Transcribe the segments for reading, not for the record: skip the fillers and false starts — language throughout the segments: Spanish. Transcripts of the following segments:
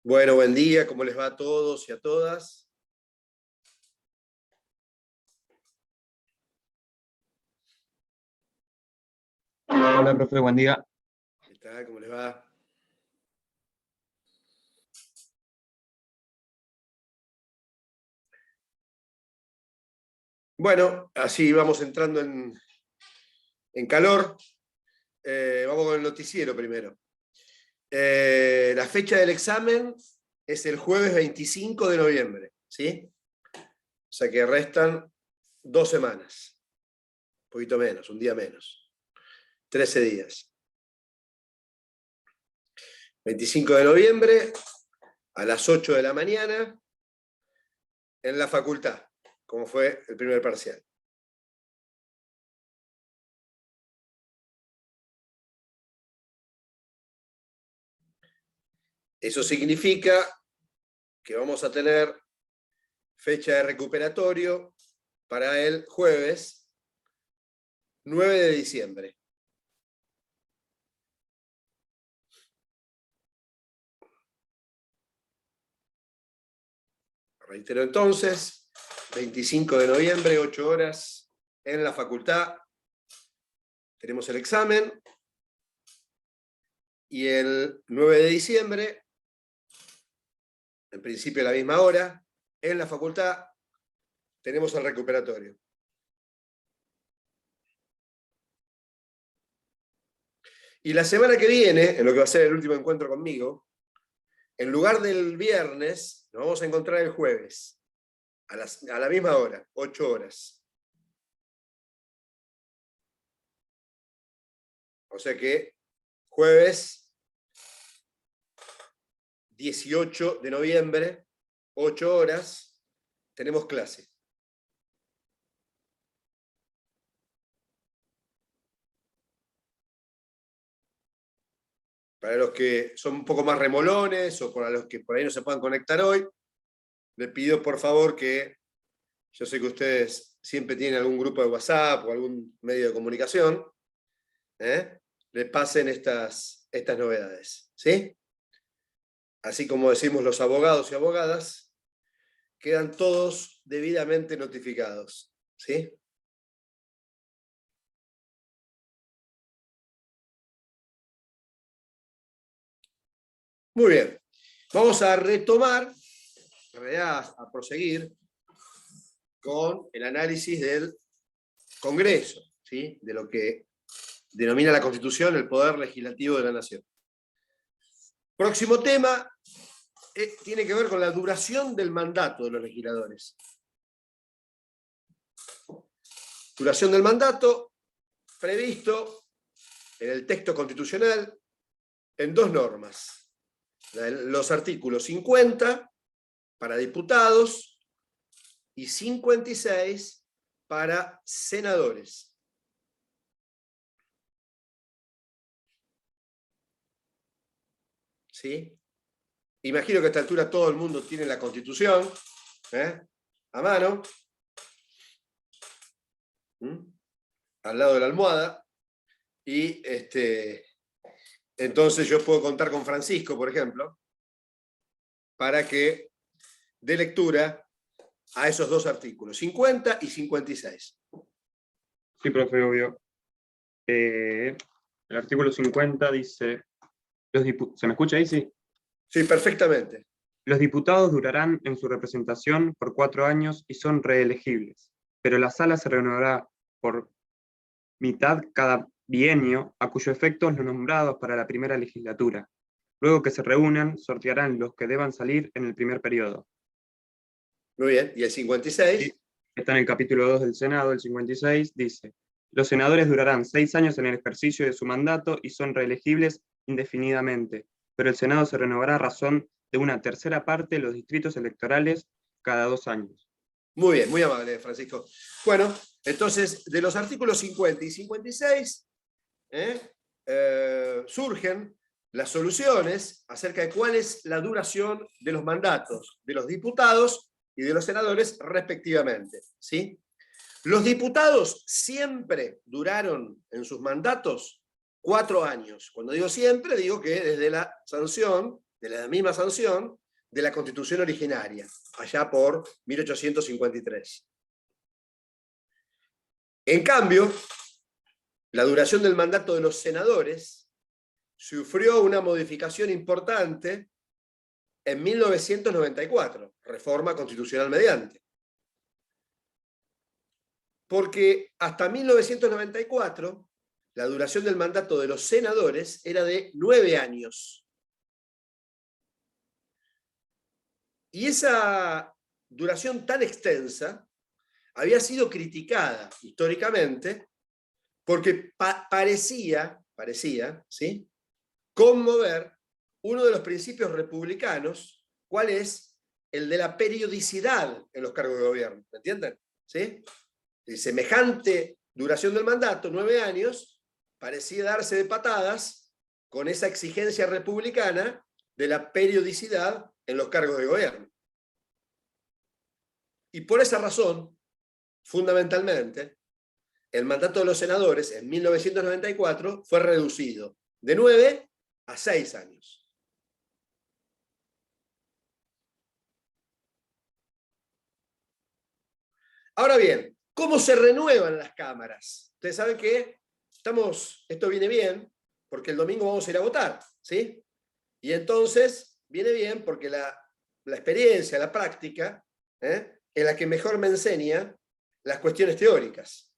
Bueno, buen día, ¿cómo les va a todos y a todas? Hola, profe, buen día. ¿Qué tal? ¿Cómo les va? Bueno, así vamos entrando en calor. Vamos con el noticiero primero. La fecha del examen es el jueves 25 de noviembre, ¿sí? O sea que restan 2 semanas, un poquito menos, un día menos, 13 días. 25 de noviembre, a las 8 de la mañana, en la facultad, como fue el primer parcial. Eso significa que vamos a tener fecha de recuperatorio para el jueves 9 de diciembre. Reitero entonces, 25 de noviembre, 8 horas, en la facultad. Tenemos el examen. Y el 9 de diciembre, en principio a la misma hora, en la facultad, tenemos el recuperatorio. Y la semana que viene, en lo que va a ser el último encuentro conmigo, en lugar del viernes, nos vamos a encontrar el jueves, a la misma hora, 8 horas. O sea que jueves 18 de noviembre, 8 horas, tenemos clase. Para los que son un poco más remolones o para los que por ahí no se puedan conectar hoy, les pido por favor que, yo sé que ustedes siempre tienen algún grupo de WhatsApp o algún medio de comunicación, les pasen estas novedades, ¿sí? Así como decimos los abogados y abogadas, quedan todos debidamente notificados, ¿sí? Muy bien. Vamos a retomar, en realidad a proseguir con el análisis del Congreso, ¿sí? De lo que denomina la Constitución el poder legislativo de la nación. Próximo tema tiene que ver con la duración del mandato de los legisladores. Duración del mandato previsto en el texto constitucional en 2 normas. Los artículos 50 para diputados y 56 para senadores. ¿Sí? Imagino que a esta altura todo el mundo tiene la Constitución a mano, al lado de la almohada, y entonces yo puedo contar con Francisco, por ejemplo, para que dé lectura a esos 2 artículos, 50 y 56. Sí, profe, obvio. El artículo 50 dice, ¿se me escucha ahí? Sí. Sí, perfectamente. Los diputados durarán en su representación por 4 años y son reelegibles, pero la sala se renovará por mitad cada bienio, a cuyo efecto los nombrados para la primera legislatura. Luego que se reúnan, sortearán los que deban salir en el primer periodo. Muy bien. ¿Y el 56? Sí, está en el capítulo 2 del Senado, el 56, dice: los senadores durarán 6 años en el ejercicio de su mandato y son reelegibles indefinidamente, pero el Senado se renovará a razón de una tercera parte de los distritos electorales cada 2 años. Muy bien, muy amable, Francisco. Bueno, entonces, de los artículos 50 y 56 surgen las soluciones acerca de cuál es la duración de los mandatos de los diputados y de los senadores respectivamente, ¿sí? Los diputados siempre duraron en sus mandatos 4 años. Cuando digo siempre, digo que desde la sanción, de la misma sanción, de la Constitución originaria, allá por 1853. En cambio, la duración del mandato de los senadores sufrió una modificación importante en 1994, reforma constitucional mediante. Porque hasta 1994, la duración del mandato de los senadores era de 9 años. Y esa duración tan extensa había sido criticada históricamente porque parecía, ¿sí?, conmover uno de los principios republicanos, ¿cuál es? El de la periodicidad en los cargos de gobierno, ¿me entienden? ¿Sí? Y semejante duración del mandato, 9 años, parecía darse de patadas con esa exigencia republicana de la periodicidad en los cargos de gobierno. Y por esa razón, fundamentalmente, el mandato de los senadores en 1994 fue reducido de 9 a 6 años. Ahora bien, ¿cómo se renuevan las cámaras? Ustedes saben que esto viene bien, porque el domingo vamos a ir a votar, ¿sí? Y entonces viene bien porque la experiencia, la práctica, es la que mejor me enseña las cuestiones teóricas,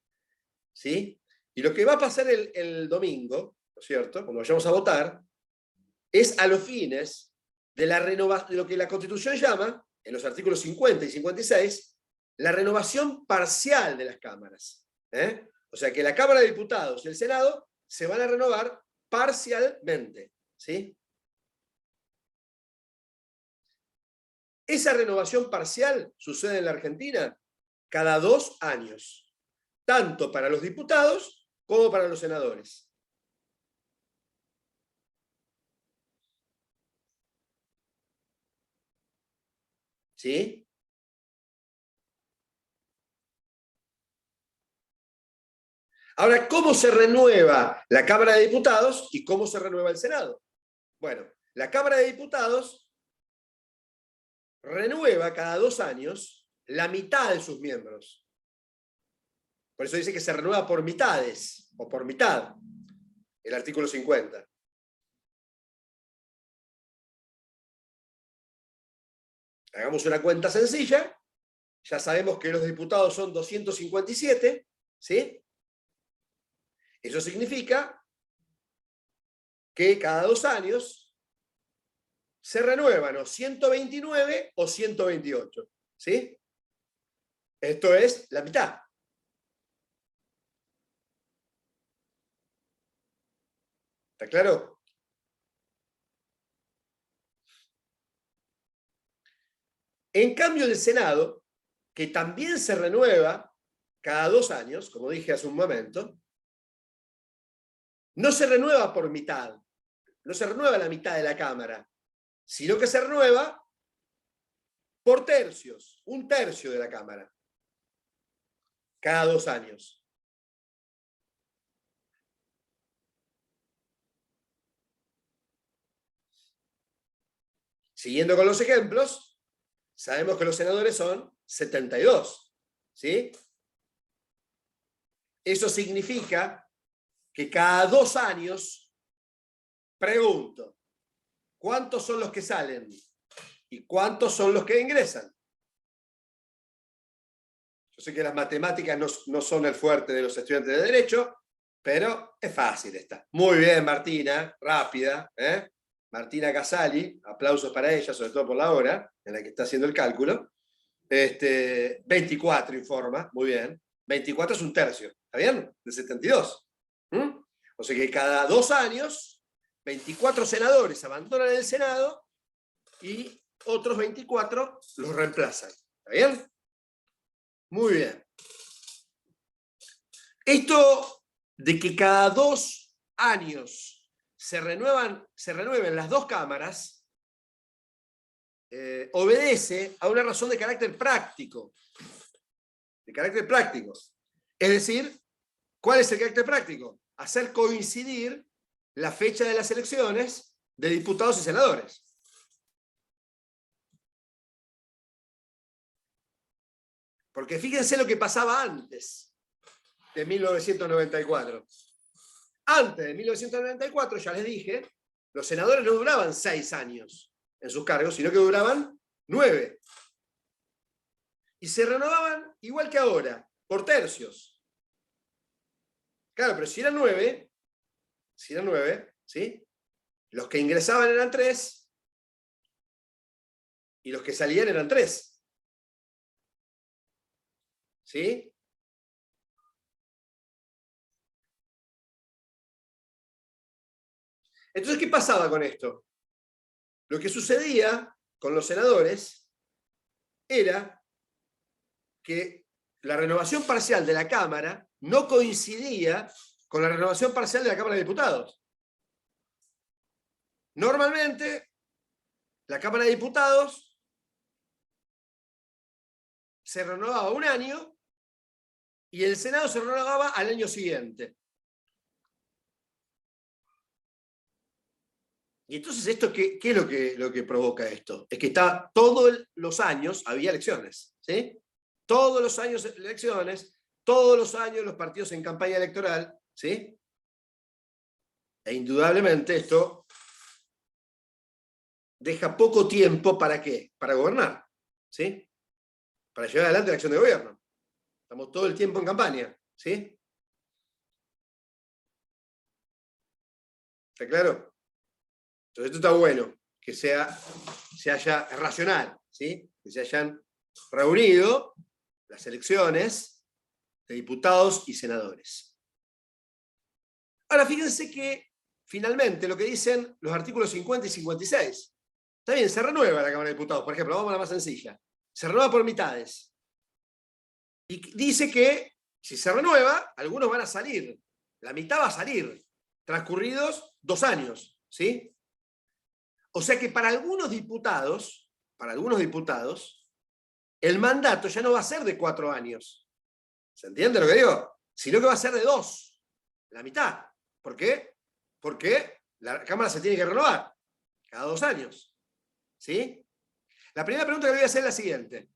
¿sí? Y lo que va a pasar el domingo, ¿no es cierto?, cuando vayamos a votar, es a los fines de la renovación, de lo que la Constitución llama, en los artículos 50 y 56, la renovación parcial de las cámaras. O sea que la Cámara de Diputados y el Senado se van a renovar parcialmente, ¿sí? Esa renovación parcial sucede en la Argentina cada 2 años, tanto para los diputados como para los senadores. ¿Sí? Ahora, ¿cómo se renueva la Cámara de Diputados y cómo se renueva el Senado? Bueno, la Cámara de Diputados renueva cada 2 años la mitad de sus miembros. Por eso dice que se renueva por mitades, o por mitad, el artículo 50. Hagamos una cuenta sencilla. Ya sabemos que los diputados son 257, ¿sí? Eso significa que cada 2 años se renuevan o 129 o 128, ¿sí? Esto es la mitad. ¿Está claro? En cambio, el Senado, que también se renueva cada 2 años, como dije hace un momento, no se renueva por mitad, no se renueva la mitad de la Cámara, sino que se renueva por tercios, 1/3 de la Cámara, cada 2 años. Siguiendo con los ejemplos, sabemos que los senadores son 72, ¿sí? Eso significa que cada 2 años, pregunto, ¿cuántos son los que salen? ¿Y cuántos son los que ingresan? Yo sé que las matemáticas no son el fuerte de los estudiantes de Derecho, pero es fácil esta. Muy bien, Martina, rápida. Martina Casali, aplausos para ella, sobre todo por la hora en la que está haciendo el cálculo. 24 informa, muy bien. 24 es 1/3, ¿está bien? De 72. O sea que cada 2 años, 24 senadores abandonan el Senado y otros 24 los reemplazan. ¿Está bien? Muy bien. Esto de que cada 2 años se renueven las 2 cámaras, obedece a una razón de carácter práctico. De carácter práctico. Es decir, ¿cuál es el carácter práctico? Hacer coincidir la fecha de las elecciones de diputados y senadores. Porque fíjense lo que pasaba antes de 1994. Antes de 1994, ya les dije, los senadores no duraban 6 años en sus cargos, sino que duraban 9. Y se renovaban igual que ahora, por tercios. Claro, pero si eran 9, ¿sí? Los que ingresaban eran 3 y los que salían eran 3. ¿Sí? Entonces, ¿qué pasaba con esto? Lo que sucedía con los senadores era que la renovación parcial de la Cámara no coincidía con la renovación parcial de la Cámara de Diputados. Normalmente, la Cámara de Diputados se renovaba un año y el Senado se renovaba al año siguiente. Y entonces, ¿esto qué es lo que provoca esto? Es que todos los años había elecciones, ¿sí? Todos los años elecciones, todos los años los partidos en campaña electoral, ¿sí? E indudablemente esto deja poco tiempo ¿para qué? Para gobernar, ¿sí? Para llevar adelante la acción de gobierno. Estamos todo el tiempo en campaña, ¿sí? ¿Está claro? Entonces esto está bueno, que se haya racional, ¿sí? Que se hayan reunido las elecciones de diputados y senadores. Ahora fíjense que finalmente lo que dicen los artículos 50 y 56. Está bien, se renueva la Cámara de Diputados, por ejemplo, vamos a la más sencilla. Se renueva por mitades. Y dice que si se renueva, algunos van a salir. La mitad va a salir, transcurridos 2 años, ¿sí? O sea que para algunos diputados, el mandato ya no va a ser de 4 años. ¿Se entiende lo que digo? Sino que va a ser de 2, la mitad. ¿Por qué? Porque la Cámara se tiene que renovar cada 2 años. ¿Sí? La primera pregunta que le voy a hacer es la siguiente.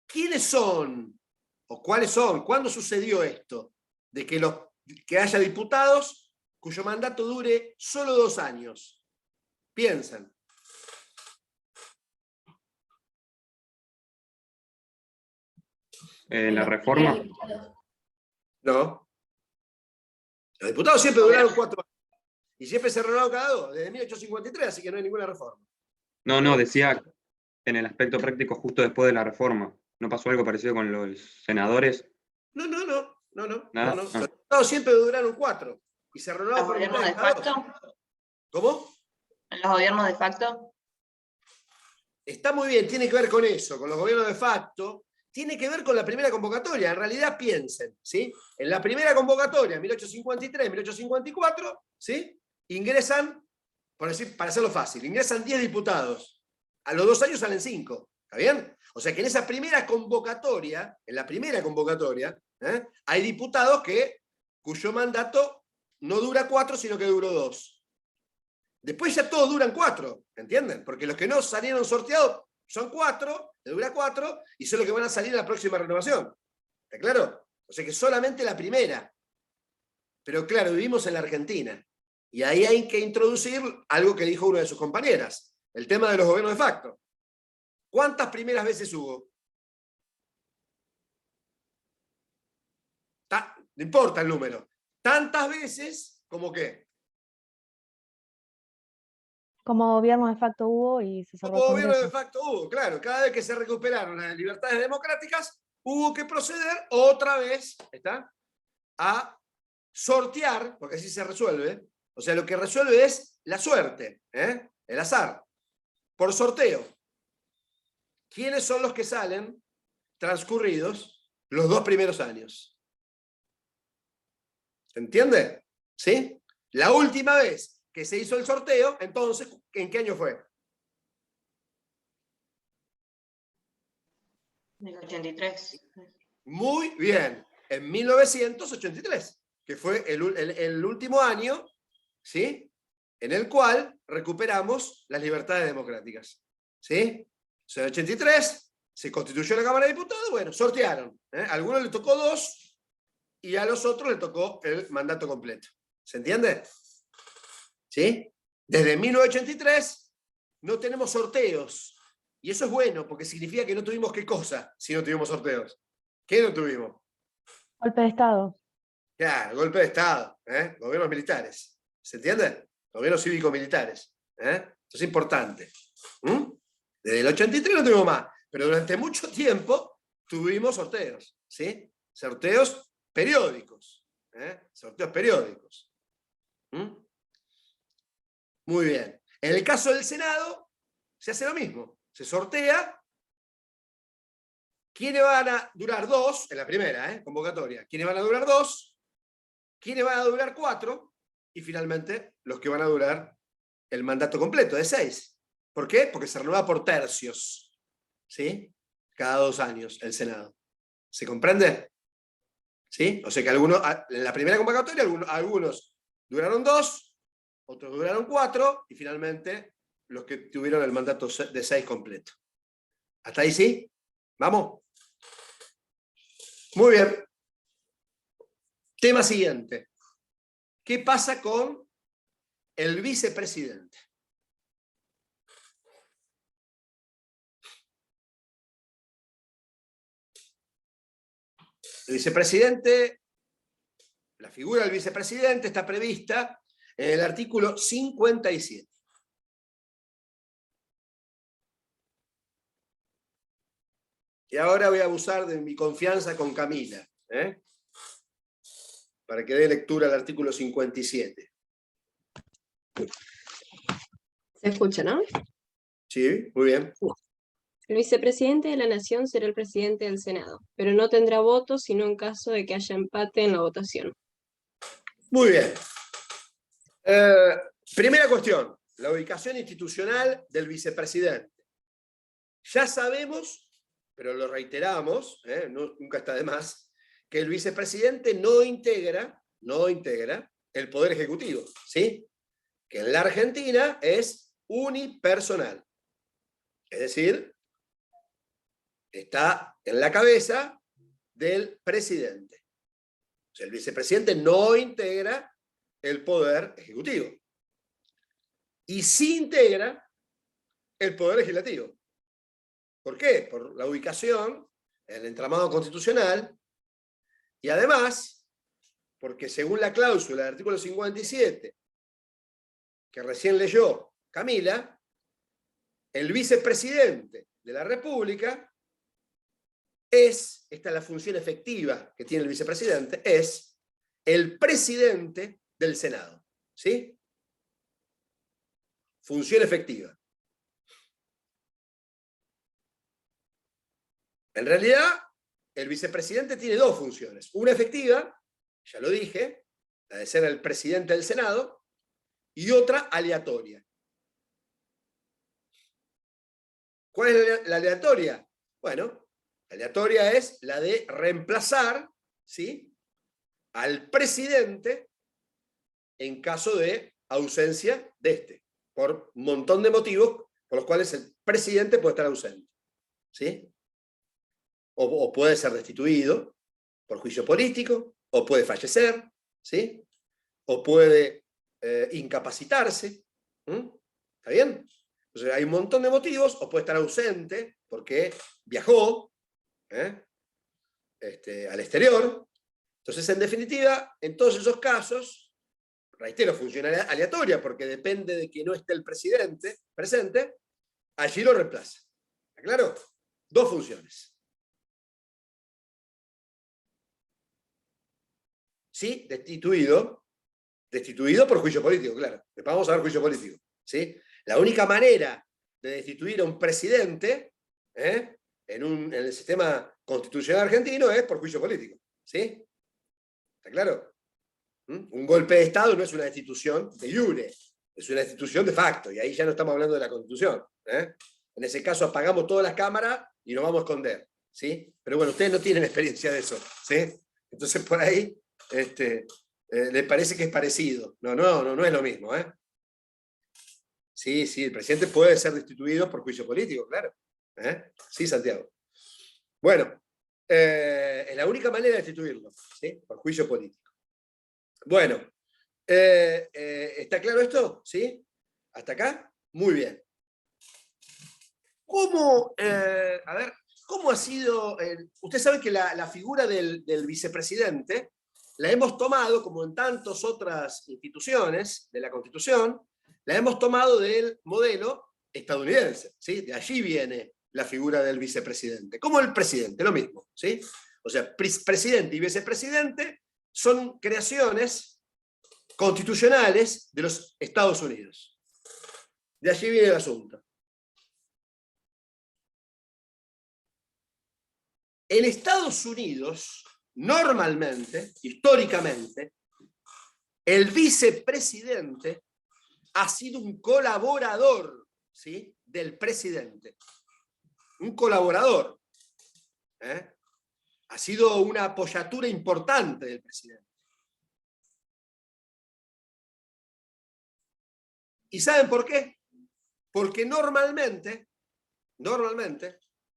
¿Quiénes son? ¿O cuáles son? ¿Cuándo sucedió esto? De que haya diputados cuyo mandato dure solo 2 años. Piensan. ¿La reforma? No. Los diputados siempre duraron 4 años. Y siempre se renovaron cada 2, desde 1853, así que no hay ninguna reforma. No, decía en el aspecto práctico justo después de la reforma. ¿No pasó algo parecido con los senadores? No. ¿Nada? Los diputados siempre duraron 4. Y se renovaban por ¿Los gobiernos de cada 2. facto? ¿Cómo? ¿En los gobiernos de facto? Está muy bien, tiene que ver con eso, con los gobiernos de facto, tiene que ver con la primera convocatoria. En realidad piensen, ¿sí? En la primera convocatoria, 1853, 1854, ¿sí? Ingresan, por decir, para hacerlo fácil, ingresan 10 diputados. A los 2 años salen 5. ¿Está bien? O sea que en esa primera convocatoria, hay diputados cuyo mandato no dura 4, sino que duró 2. Después ya todos duran 4, ¿entienden? Porque los que no salieron sorteados son 4, le dura 4, y son los que van a salir en la próxima renovación. ¿Está claro? O sea que solamente la primera. Pero claro, vivimos en la Argentina. Y ahí hay que introducir algo que dijo una de sus compañeras, el tema de los gobiernos de facto. ¿Cuántas primeras veces hubo? No importa el número. Tantas veces como que. Como gobierno de facto hubo y se cerró el Como gobierno Congreso. de facto hubo, claro. Cada vez que se recuperaron las libertades democráticas, hubo que proceder otra vez, ¿está?, a sortear, porque así se resuelve. O sea, lo que resuelve es la suerte, el azar, por sorteo. ¿Quiénes son los que salen transcurridos los 2 primeros años? ¿Se entiende? ¿Sí? La última vez que se hizo el sorteo, entonces, ¿en qué año fue? En el 83. Muy bien, en 1983, que fue el último año ¿sí? En el cual recuperamos las libertades democráticas. ¿Sí? En el 83 se constituyó la Cámara de Diputados, bueno, sortearon. A algunos le tocó 2 y a los otros le tocó el mandato completo. ¿Se entiende? ¿Sí? Desde 1983 no tenemos sorteos. Y eso es bueno, porque significa que no tuvimos qué cosa si no tuvimos sorteos. ¿Qué no tuvimos? Golpe de Estado. Claro, golpe de Estado, gobiernos militares. ¿Se entiende? Gobiernos cívico-militares. Esto es importante. Desde el 83 no tuvimos más, pero durante mucho tiempo tuvimos sorteos. ¿Sí? Sorteos periódicos. Sorteos periódicos. Muy bien. En el caso del Senado, se hace lo mismo. Se sortea. ¿Quiénes van a durar 2? En la primera, convocatoria. ¿Quiénes van a durar 2? ¿Quiénes van a durar 4? Y finalmente, los que van a durar el mandato completo de 6. ¿Por qué? Porque se renueva por tercios. ¿Sí? Cada 2 años el Senado. ¿Se comprende? ¿Sí? O sea que algunos, en la primera convocatoria, algunos duraron 2, otros duraron 4, y finalmente los que tuvieron el mandato de 6 completo. ¿Hasta ahí sí? ¿Vamos? Muy bien. Tema siguiente. ¿Qué pasa con el vicepresidente? El vicepresidente, la figura del vicepresidente está prevista en el artículo 57. Y ahora voy a abusar de mi confianza con Camila, para que dé lectura al artículo 57. Se escucha, ¿no? Sí, muy bien. El vicepresidente de la Nación será el presidente del Senado, pero no tendrá votos sino en caso de que haya empate en la votación. Muy bien. Primera cuestión, la ubicación institucional del vicepresidente. Ya sabemos, pero lo reiteramos, nunca está de más, que el vicepresidente no integra el Poder Ejecutivo, ¿sí? Que en la Argentina es unipersonal. Es decir, está en la cabeza del presidente. O sea, el vicepresidente no integra el Poder Ejecutivo. Y sí integra el Poder Legislativo. ¿Por qué? Por la ubicación en el entramado constitucional y además porque según la cláusula del artículo 57 que recién leyó Camila, el vicepresidente de la República es, esta es la función efectiva que tiene el vicepresidente, es el presidente del Senado. ¿Sí? Función efectiva. En realidad, el vicepresidente tiene 2 funciones. Una efectiva, ya lo dije, la de ser el presidente del Senado, y otra aleatoria. ¿Cuál es la aleatoria? Bueno, la aleatoria es la de reemplazar, ¿sí?, al presidente en caso de ausencia de este, por un montón de motivos por los cuales el presidente puede estar ausente. ¿Sí? O puede ser destituido por juicio político, o puede fallecer, ¿sí? O puede incapacitarse. ¿Está bien? Entonces hay un montón de motivos, o puede estar ausente porque viajó al exterior. Entonces, en definitiva, en todos esos casos, reitero, funciona aleatoria, porque depende de que no esté el presidente presente, allí lo reemplaza. ¿Está claro? 2 funciones. Sí, destituido por juicio político, claro. Después vamos a ver juicio político. ¿Sí? La única manera de destituir a un presidente en el sistema constitucional argentino es por juicio político. ¿Sí? ¿Está claro? Un golpe de Estado no es una destitución de iure, es una destitución de facto, y ahí ya no estamos hablando de la Constitución. En ese caso apagamos todas las cámaras y nos vamos a esconder. ¿Sí? Pero bueno, ustedes no tienen experiencia de eso. ¿Sí? Entonces por ahí Le parece que es parecido. No es lo mismo, ¿eh? Sí, el presidente puede ser destituido por juicio político, claro. Sí, Santiago. Bueno, es la única manera de destituirlo, ¿sí? Por juicio político. Bueno, ¿está claro esto? ¿Sí? ¿Hasta acá? Muy bien. ¿Cómo, a ver, cómo ha sido? Usted sabe que la figura del vicepresidente la hemos tomado, como en tantas otras instituciones de la Constitución, la hemos tomado del modelo estadounidense, ¿sí? De allí viene la figura del vicepresidente. Como el presidente, lo mismo, ¿sí? O sea, presidente y vicepresidente son creaciones constitucionales de los Estados Unidos. De allí viene el asunto. En Estados Unidos, normalmente, históricamente, el vicepresidente ha sido un colaborador, ¿sí? Del presidente. Un colaborador. Ha sido una apoyatura importante del presidente. ¿Y saben por qué? Porque normalmente,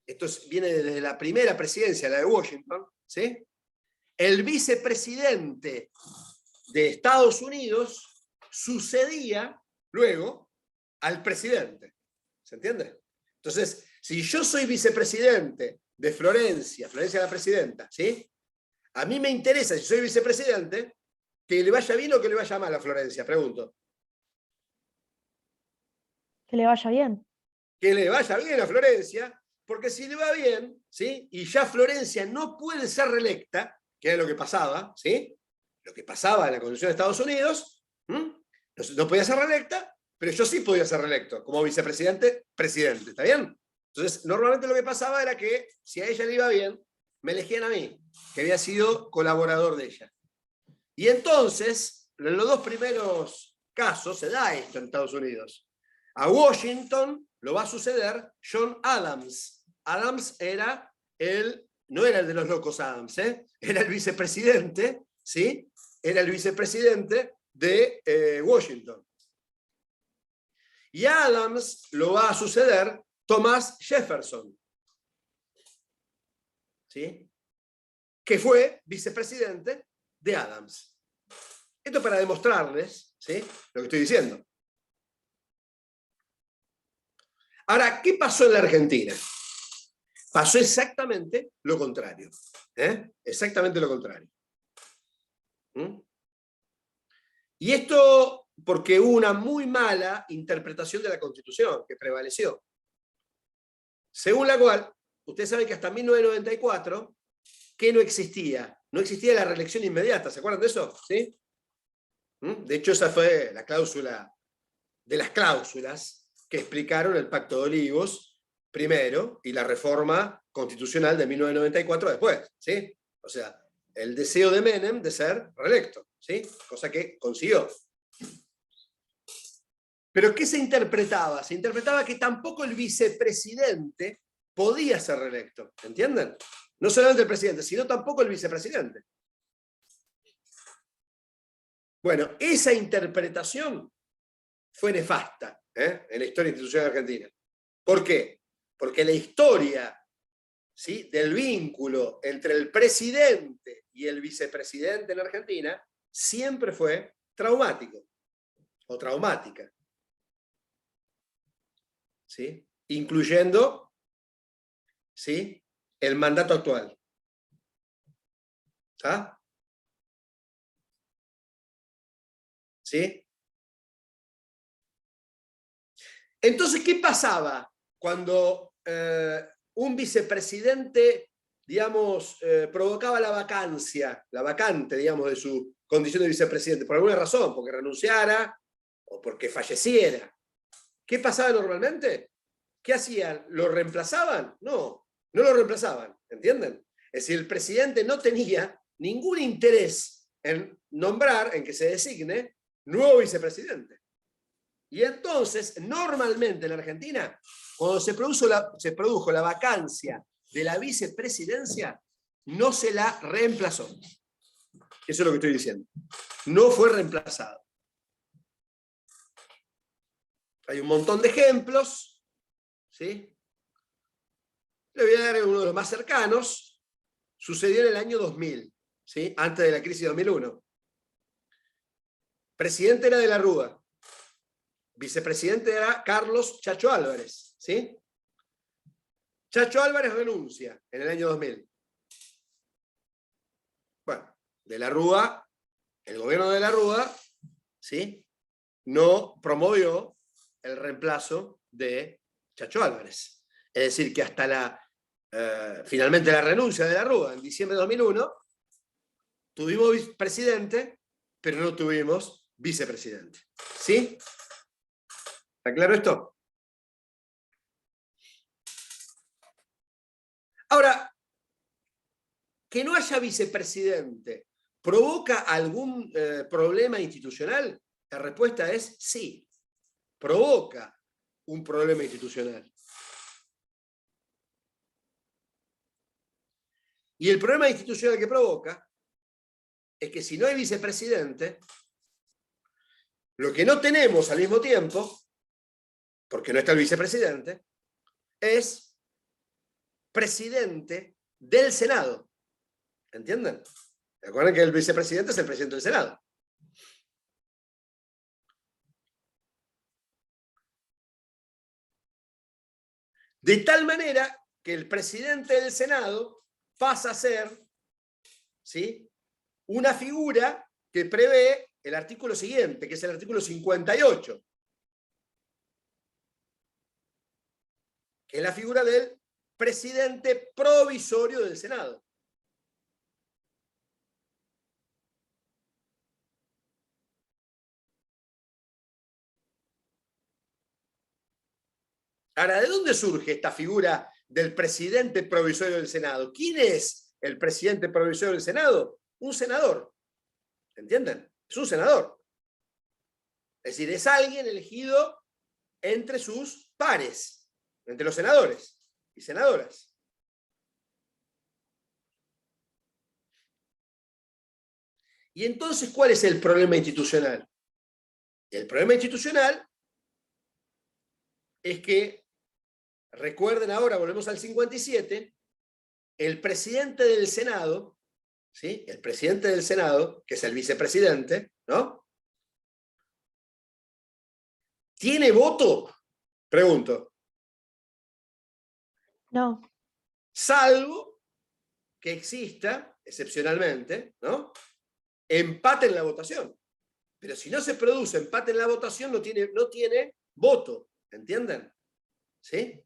esto viene desde la primera presidencia, la de Washington, ¿sí? El vicepresidente de Estados Unidos sucedía luego al presidente. ¿Se entiende? Entonces, si yo soy vicepresidente de Florencia la presidenta, ¿sí? A mí me interesa, si soy vicepresidente, que le vaya bien o que le vaya mal a Florencia, pregunto. Que le vaya bien. Que le vaya bien a Florencia, porque si le va bien, ¿sí? Y ya Florencia no puede ser reelecta, que es lo que pasaba, ¿sí? Lo que pasaba en la Constitución de Estados Unidos, no podía ser reelecta, pero yo sí podía ser reelecto, como vicepresidente, presidente, ¿está bien? Entonces, normalmente lo que pasaba era que, si a ella le iba bien, me elegían a mí, que había sido colaborador de ella. Y entonces, en los dos primeros casos, se da esto en Estados Unidos. A Washington lo va a suceder John Adams. Adams era no era el de los locos Adams, era el vicepresidente, ¿sí? Era el vicepresidente de Washington. Y a Adams lo va a suceder Thomas Jefferson, ¿sí? Que fue vicepresidente de Adams. Esto para demostrarles, ¿sí? Lo que estoy diciendo. Ahora, ¿qué pasó en la Argentina? Pasó exactamente lo contrario. Exactamente lo contrario. Y esto porque hubo una muy mala interpretación de la Constitución que prevaleció. Según la cual, usted sabe que hasta 1994, ¿qué no existía? No existía la reelección inmediata, ¿se acuerdan de eso? ¿Sí? De hecho, esa fue la cláusula de las cláusulas que explicaron el Pacto de Olivos primero y la reforma constitucional de 1994 después, ¿sí? O sea, el deseo de Menem de ser reelecto, ¿sí? Cosa que consiguió. Pero ¿qué se interpretaba? Se interpretaba que tampoco el vicepresidente podía ser reelecto, ¿entienden? No solamente el presidente, sino tampoco el vicepresidente. Bueno, esa interpretación fue nefasta en la historia institucional argentina. ¿Por qué? Porque la historia, ¿sí?, del vínculo entre el presidente y el vicepresidente en Argentina siempre fue traumático o traumática, ¿sí? Incluyendo, ¿sí?, el mandato actual. ¿Ah? ¿Sí? Entonces, ¿qué pasaba cuando un vicepresidente, digamos, provocaba la vacante, digamos, de su condición de vicepresidente, por alguna razón, porque renunciara o porque falleciera? ¿Qué pasaba normalmente? ¿Qué hacían? ¿Lo reemplazaban? No, no lo reemplazaban, ¿entienden? Es decir, el presidente no tenía ningún interés en nombrar, en que se designe, nuevo vicepresidente. Y entonces, normalmente en la Argentina, cuando se produjo la vacancia de la vicepresidencia, no se la reemplazó. Eso es lo que estoy diciendo. No fue reemplazado. Hay un montón de ejemplos, ¿sí? Le voy a dar uno de los más cercanos. Sucedió en el año 2000, ¿sí? Antes de la crisis de 2001. Presidente era de la Rúa. Vicepresidente era Carlos Chacho Álvarez, ¿sí? Chacho Álvarez renuncia en el año 2000. Bueno, de la Rúa, el gobierno de la Rúa, ¿sí? No promovió el reemplazo de Chacho Álvarez. Es decir, que hasta finalmente la renuncia de la Rúa en diciembre de 2001, tuvimos presidente, pero no tuvimos vicepresidente. ¿Sí? ¿Está claro esto? Ahora, que no haya vicepresidente, ¿provoca algún problema institucional? La respuesta es sí, provoca un problema institucional. Y el problema institucional que provoca es que si no hay vicepresidente, lo que no tenemos al mismo tiempo, porque no está el vicepresidente, es presidente del Senado. ¿Entienden? Recuerden que el vicepresidente es el presidente del Senado. De tal manera que el presidente del Senado pasa a ser, ¿sí?, una figura que prevé el artículo siguiente, que es el artículo 58, que es la figura del presidente provisorio del Senado. Ahora, ¿de dónde surge esta figura del presidente provisorio del Senado? ¿Quién es el presidente provisorio del Senado? Un senador. ¿Entienden? Es un senador. Es decir, es alguien elegido entre sus pares, entre los senadores y senadoras. Y entonces, ¿cuál es el problema institucional? El problema institucional es que, recuerden ahora, volvemos al 57, el presidente del Senado, ¿sí?, el presidente del Senado, que es el vicepresidente, ¿no?, ¿tiene voto? Pregunto. No. Salvo que exista, excepcionalmente, ¿no?, empate en la votación. Pero si no se produce empate en la votación, no tiene voto. ¿Entienden? ¿Sí?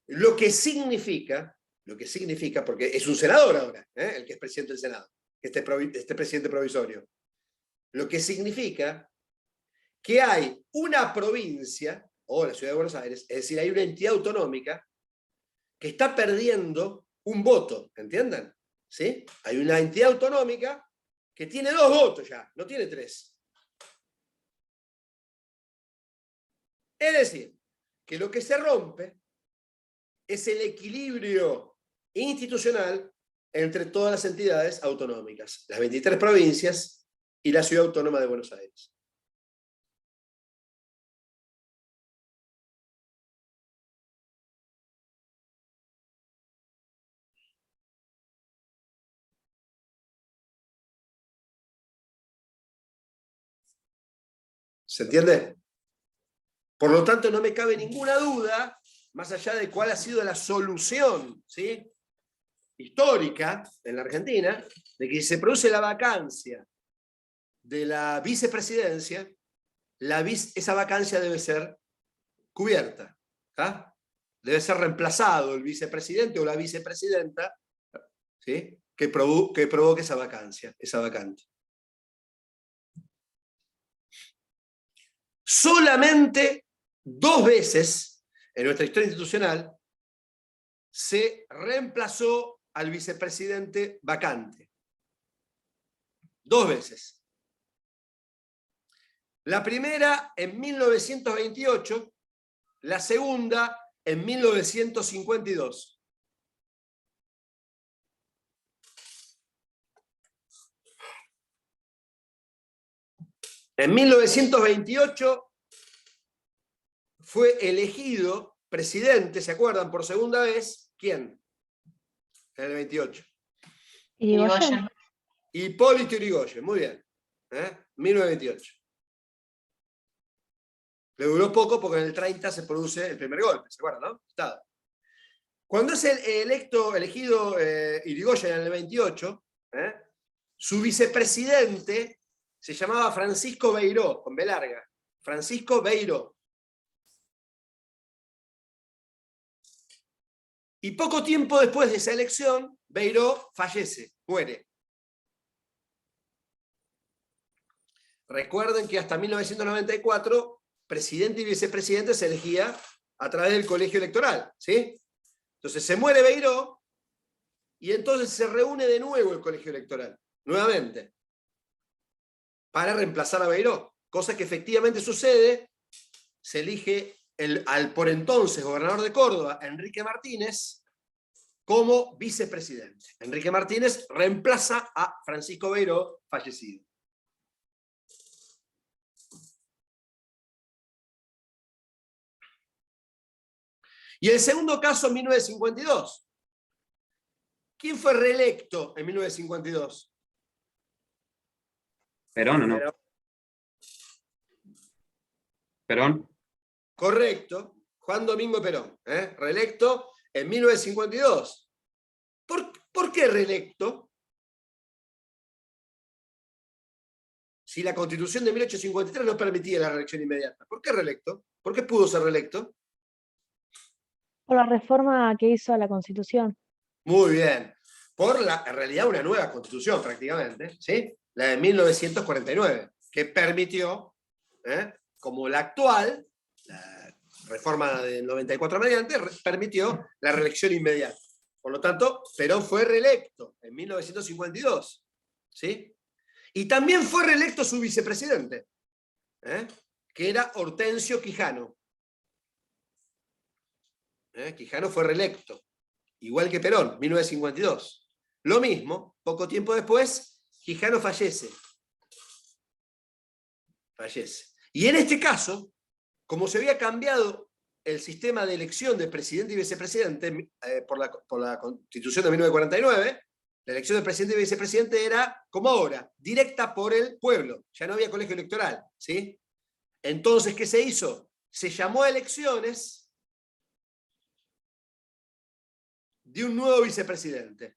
Lo que significa, porque es un senador ahora, el que es presidente del Senado, este presidente provisorio, lo que significa que hay una provincia, o la ciudad de Buenos Aires, es decir, hay una entidad autonómica que está perdiendo un voto, ¿entienden? ¿Sí? Hay una entidad autonómica que tiene 2 votos ya, no tiene 3. Es decir, que lo que se rompe es el equilibrio institucional entre todas las entidades autonómicas, las 23 provincias y la Ciudad Autónoma de Buenos Aires. ¿Se entiende? Por lo tanto, no me cabe ninguna duda, más allá de cuál ha sido la solución, ¿sí?, histórica en la Argentina, de que si se produce la vacancia de la vicepresidencia, esa vacancia debe ser cubierta, ¿tá? Debe ser reemplazado el vicepresidente o la vicepresidenta, ¿sí?, que provoque esa vacancia, esa vacante. Solamente 2 veces en nuestra historia institucional se reemplazó al vicepresidente vacante. 2 veces. La primera en 1928, la segunda en 1952. En 1928 fue elegido presidente, ¿se acuerdan? Por segunda vez, ¿quién? En el 28. Irigoyen. Hipólito Yrigoyen, muy bien. 1928. Le duró poco porque en el 30 se produce el primer golpe, ¿se acuerdan, no? Estado. Cuando es elegido Yrigoyen en el 28, su vicepresidente se llamaba Francisco Beiró, con B larga. Francisco Beiró. Y poco tiempo después de esa elección, Beiró fallece, muere. Recuerden que hasta 1994, presidente y vicepresidente se elegía a través del colegio electoral, ¿sí? Entonces se muere Beiró y entonces se reúne de nuevo el colegio electoral, nuevamente, para reemplazar a Beiró, cosa que efectivamente sucede. Se elige al por entonces gobernador de Córdoba, Enrique Martínez, como vicepresidente. Enrique Martínez reemplaza a Francisco Beiró, fallecido. Y el segundo caso, en 1952. ¿Quién fue reelecto en 1952? ¿Perón o no? ¿Perón? Correcto, Juan Domingo Perón, reelecto en 1952. ¿Por qué reelecto? Si la Constitución de 1853 no permitía la reelección inmediata. ¿Por qué reelecto? ¿Por qué pudo ser reelecto? Por la reforma que hizo a la Constitución. Muy bien. En realidad, una nueva Constitución prácticamente, ¿sí? La de 1949, que permitió, como la actual, la reforma del 94 mediante, permitió la reelección inmediata. Por lo tanto, Perón fue reelecto en 1952, ¿sí? Y también fue reelecto su vicepresidente, que era Hortensio Quijano. Quijano fue reelecto, igual que Perón, 1952. Lo mismo, poco tiempo después, Quijano fallece. Y en este caso, como se había cambiado el sistema de elección de presidente y vicepresidente por la Constitución de 1949, la elección de presidente y vicepresidente era, como ahora, directa por el pueblo. Ya no había colegio electoral, ¿sí? Entonces, ¿qué se hizo? Se llamó a elecciones de un nuevo vicepresidente.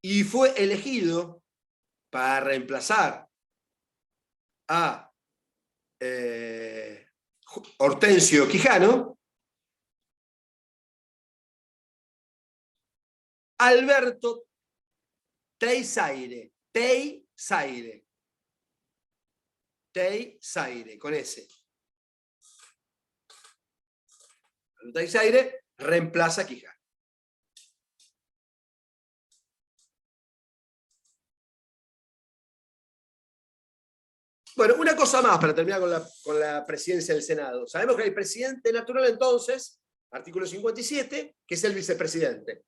Y fue elegido para reemplazar a Hortensio Quijano, Alberto Teixeira, con S. Teixeira reemplaza a Quijano. Bueno, una cosa más para terminar con la presidencia del Senado. Sabemos que hay presidente natural entonces, artículo 57, que es el vicepresidente.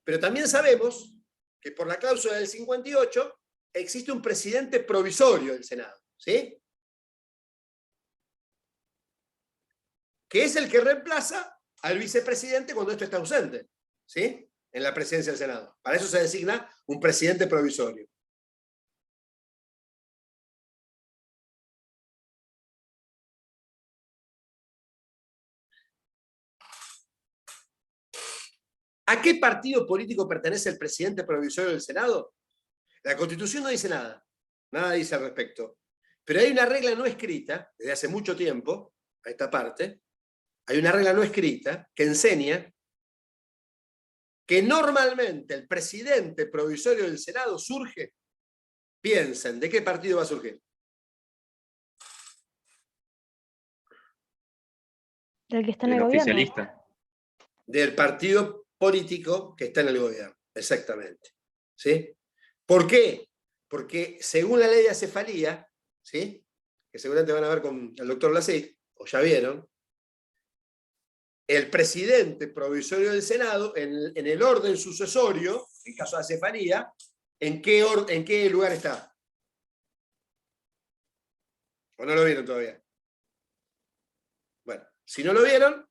Pero también sabemos que por la cláusula del 58 existe un presidente provisorio del Senado, ¿sí? Que es el que reemplaza al vicepresidente cuando esto está ausente, ¿sí? En la presidencia del Senado. Para eso se designa un presidente provisorio. ¿A qué partido político pertenece el presidente provisorio del Senado? La Constitución no dice nada. Nada dice al respecto. Pero hay una regla no escrita, desde hace mucho tiempo, a esta parte, hay una regla no escrita que enseña que normalmente el presidente provisorio del Senado surge, piensen, ¿de qué partido va a surgir? Del que está en el El gobierno. oficialista. Del partido político que está en el gobierno, exactamente. ¿Sí? ¿Por qué? Porque según la ley de acefalía, ¿sí? Que seguramente van a ver con el doctor Lasit, o ya vieron, el presidente provisorio del Senado, en el orden sucesorio, en caso de acefalía, ¿en qué lugar está? ¿O no lo vieron todavía? Bueno, si no lo vieron,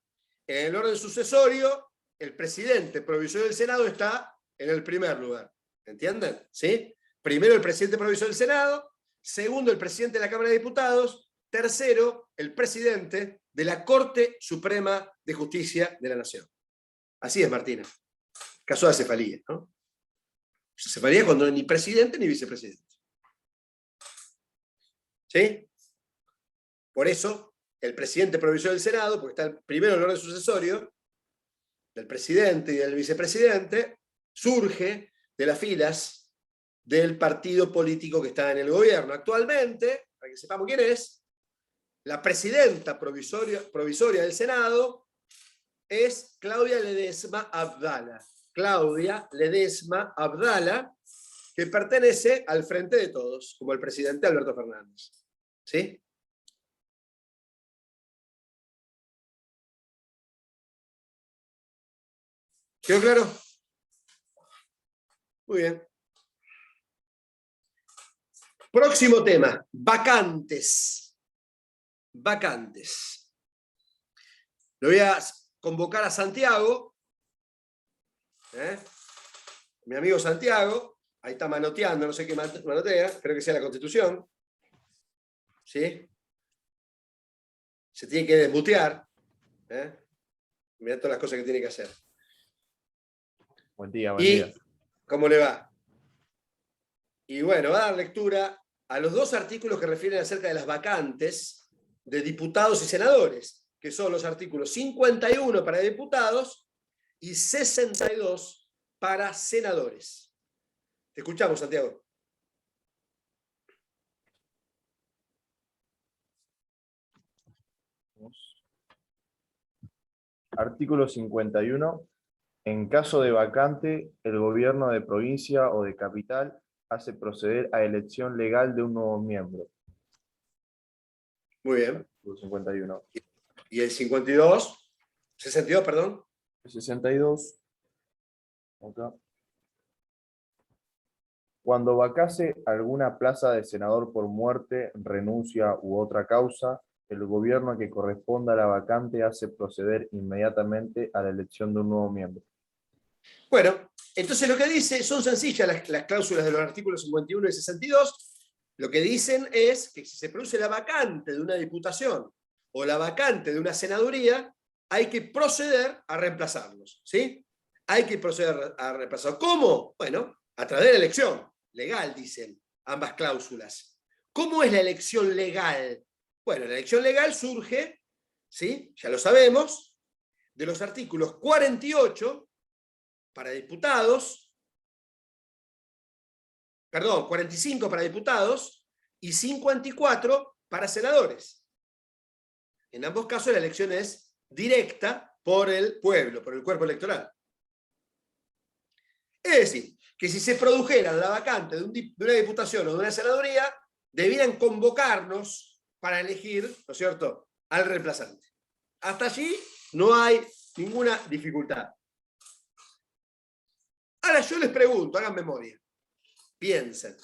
en el orden sucesorio, el presidente provisorio del Senado está en el primer lugar. ¿Entienden? ¿Sí? Primero el presidente provisorio del Senado, segundo el presidente de la Cámara de Diputados, tercero el presidente de la Corte Suprema de Justicia de la Nación. Así es, Martina. Caso de acefalía, ¿no? Acefalía cuando no hay ni presidente ni vicepresidente. ¿Sí? Por eso, el presidente provisorio del Senado, porque está primero en el orden sucesorio, del presidente y del vicepresidente, surge de las filas del partido político que está en el gobierno. Actualmente, para que sepamos quién es, la presidenta provisoria del Senado es Claudia Ledesma Abdala. Claudia Ledesma Abdala, que pertenece al Frente de Todos, como el presidente Alberto Fernández. ¿Sí? ¿Quedó claro? Muy bien. Próximo tema, vacantes. Vacantes. Lo voy a convocar a Santiago. Mi amigo Santiago, ahí está manoteando, no sé qué manotea, espero que sea la Constitución. ¿Sí? Se tiene que desmutear. Mirá todas las cosas que tiene que hacer. Buen día, buen día. ¿Cómo le va? Y bueno, va a dar lectura a los dos artículos que refieren acerca de las vacantes de diputados y senadores, que son los artículos 51 para diputados y 62 para senadores. Te escuchamos, Santiago. Artículo 51. En caso de vacante, el gobierno de provincia o de capital hace proceder a elección legal de un nuevo miembro. Muy bien. Artículo 51. ¿Y el 52? 62, perdón. El 62. Acá. Cuando vacase alguna plaza de senador por muerte, renuncia u otra causa, el gobierno que corresponda a la vacante hace proceder inmediatamente a la elección de un nuevo miembro. Bueno, entonces lo que dice, son sencillas las cláusulas de los artículos 51 y 62. Lo que dicen es que si se produce la vacante de una diputación o la vacante de una senaduría, hay que proceder a reemplazarlos, ¿sí? Hay que proceder a reemplazarlos. ¿Cómo? Bueno, a través de la elección legal, dicen ambas cláusulas. ¿Cómo es la elección legal? Bueno, la elección legal surge, ¿sí? Ya lo sabemos, de los artículos 48 para diputados, 45 para diputados y 54 para senadores. En ambos casos la elección es directa por el pueblo, por el cuerpo electoral. Es decir, que si se produjera la vacante de una diputación o de una senaduría, debieran convocarnos para elegir, ¿no es cierto?, al reemplazante. Hasta allí no hay ninguna dificultad. Ahora yo les pregunto, hagan memoria, piensen.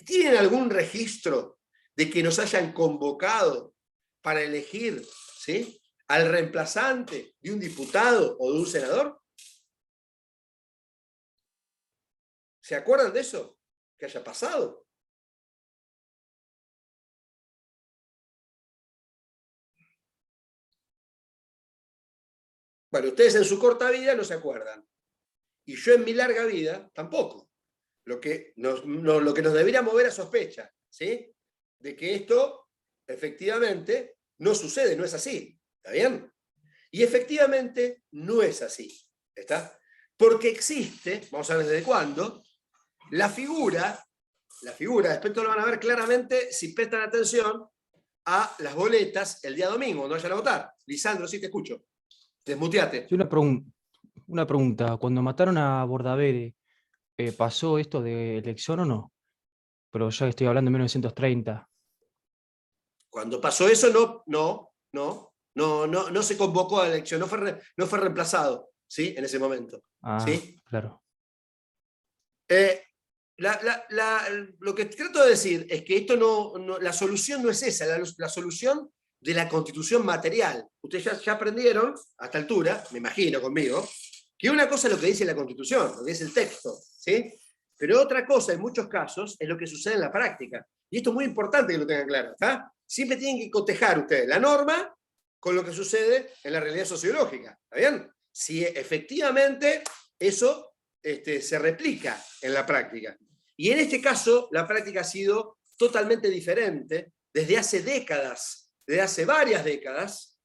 ¿Tienen algún registro de que nos hayan convocado para elegir, ¿sí?, al reemplazante de un diputado o de un senador? ¿Se acuerdan de eso? ¿Que haya pasado? Bueno, ustedes en su corta vida no se acuerdan. Y yo en mi larga vida tampoco. Lo que nos debería mover a sospecha, ¿sí?, de que esto efectivamente no sucede, no es así. ¿Está bien? Y efectivamente no es así. ¿Está? Porque existe, vamos a ver desde cuándo, la figura, después lo van a ver claramente si prestan atención a las boletas el día domingo, cuando vayan a votar. Lisandro, sí te escucho. Desmuteate. Sí, una pregunta. Cuando mataron a Bordavere, ¿pasó esto de elección o no? Pero ya estoy hablando de 1930. Cuando pasó eso, no. No se convocó a la elección, no fue reemplazado, ¿sí? En ese momento. Ah, ¿sí? claro. Lo que trato de decir es que esto la solución no es esa, la solución de la constitución material. Ustedes ya aprendieron, a esta altura, me imagino conmigo, que una cosa es lo que dice la constitución, lo que dice el texto, ¿sí? Pero otra cosa, en muchos casos, es lo que sucede en la práctica. Y esto es muy importante que lo tengan claro. ¿Está? Siempre tienen que cotejar ustedes la norma con lo que sucede en la realidad sociológica. ¿Está bien? Si efectivamente eso se replica en la práctica. Y en este caso, la práctica ha sido totalmente diferente desde hace décadas, desde hace varias décadas.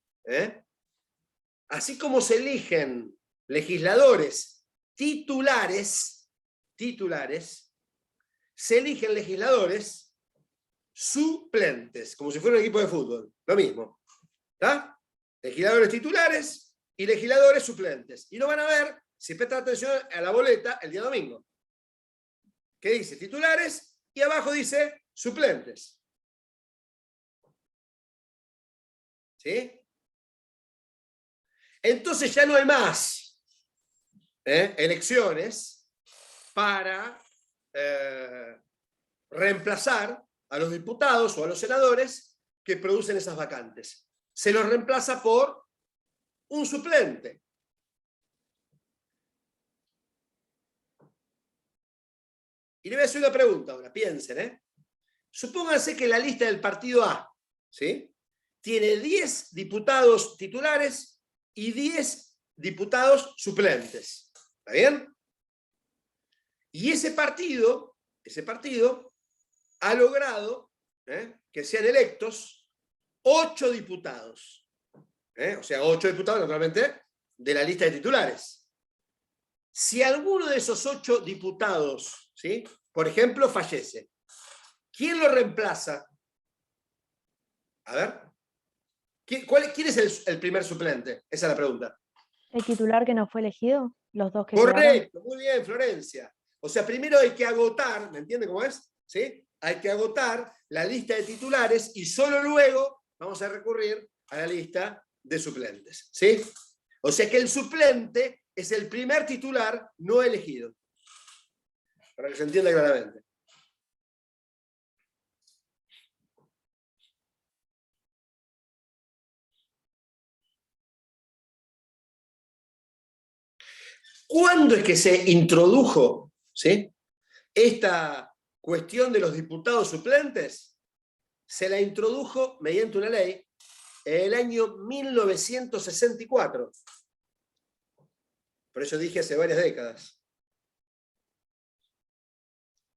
Así como se eligen legisladores titulares, se eligen legisladores suplentes, como si fuera un equipo de fútbol, lo mismo. ¿Está? Legisladores titulares y legisladores suplentes. Y lo van a ver, si prestan atención a la boleta, el día domingo. Que dice titulares y abajo dice suplentes. ¿Sí? Entonces ya no hay más elecciones para reemplazar a los diputados o a los senadores que producen esas vacantes. Se los reemplaza por un suplente. Y le voy a hacer una pregunta ahora, piensen. Supónganse que la lista del partido A, ¿sí?, tiene 10 diputados titulares y 10 diputados suplentes. ¿Está bien? Y ese partido ha logrado que sean electos 8 diputados. O sea, 8 diputados, naturalmente, de la lista de titulares. Si alguno de esos 8 diputados, ¿sí?, por ejemplo, fallece, ¿quién lo reemplaza? A ver. ¿Quién es el primer suplente? Esa es la pregunta. ¿El titular que no fue elegido? ¿Los dos que quedaron? Correcto, muy bien, Florencia. O sea, primero hay que agotar, ¿me entiende cómo es? ¿Sí? Hay que agotar la lista de titulares y solo luego vamos a recurrir a la lista de suplentes. ¿Sí? O sea que el suplente es el primer titular no elegido. Para que se entienda claramente. ¿Cuándo es que se introdujo, ¿sí?, esta cuestión de los diputados suplentes? Se la introdujo mediante una ley en el año 1964. Por eso dije hace varias décadas.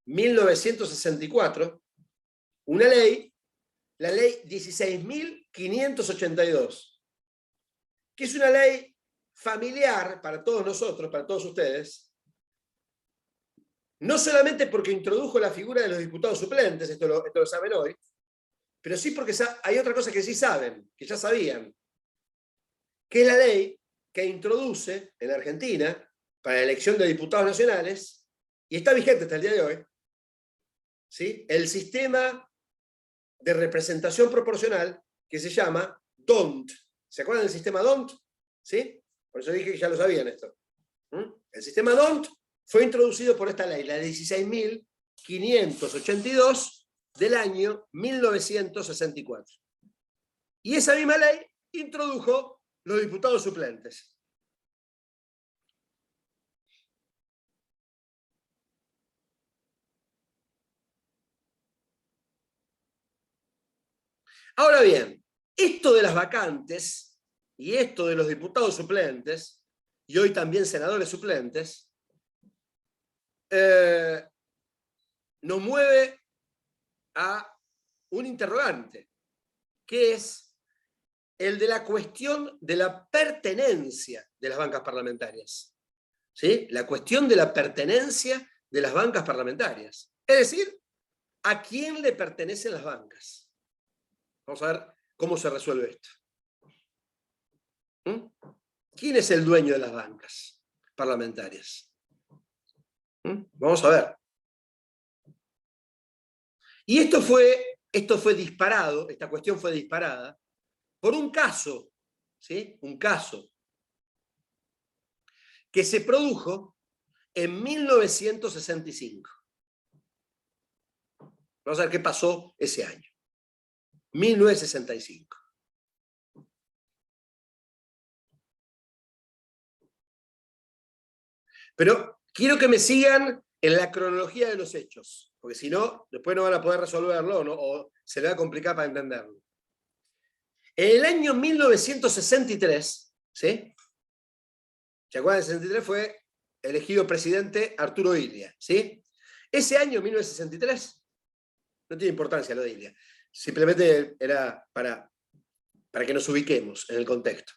1964, una ley, la ley 16.582, que es una ley familiar para todos nosotros, para todos ustedes, no solamente porque introdujo la figura de los diputados suplentes, esto lo saben hoy, pero sí porque hay otra cosa que sí saben, que ya sabían, que es la ley que introduce en Argentina para la elección de diputados nacionales, y está vigente hasta el día de hoy, ¿sí?, el sistema de representación proporcional que se llama DONT. ¿Se acuerdan del sistema DONT? ¿Sí? Por eso dije que ya lo sabían esto. El sistema DONT fue introducido por esta ley, la 16.582 del año 1964. Y esa misma ley introdujo los diputados suplentes. Ahora bien, esto de las vacantes y esto de los diputados suplentes, y hoy también senadores suplentes, nos mueve a un interrogante, que es el de la cuestión de la pertenencia de las bancas parlamentarias. ¿Sí? La cuestión de la pertenencia de las bancas parlamentarias. Es decir, ¿a quién le pertenecen las bancas? Vamos a ver cómo se resuelve esto. ¿Quién es el dueño de las bancas parlamentarias? Vamos a ver. Y esto fue disparado, esta cuestión fue disparada, por un caso ¿sí? Un caso que se produjo en 1965. Vamos a ver qué pasó ese año. 1965. Pero quiero que me sigan en la cronología de los hechos, porque si no, después no van a poder resolverlo, ¿no? O se les va a complicar para entenderlo. En el año 1963, ¿sí? ¿Se acuerdan? En el 63 fue elegido presidente Arturo Illia, ¿sí? Ese año, 1963, no tiene importancia lo de Illia, simplemente era para que nos ubiquemos en el contexto.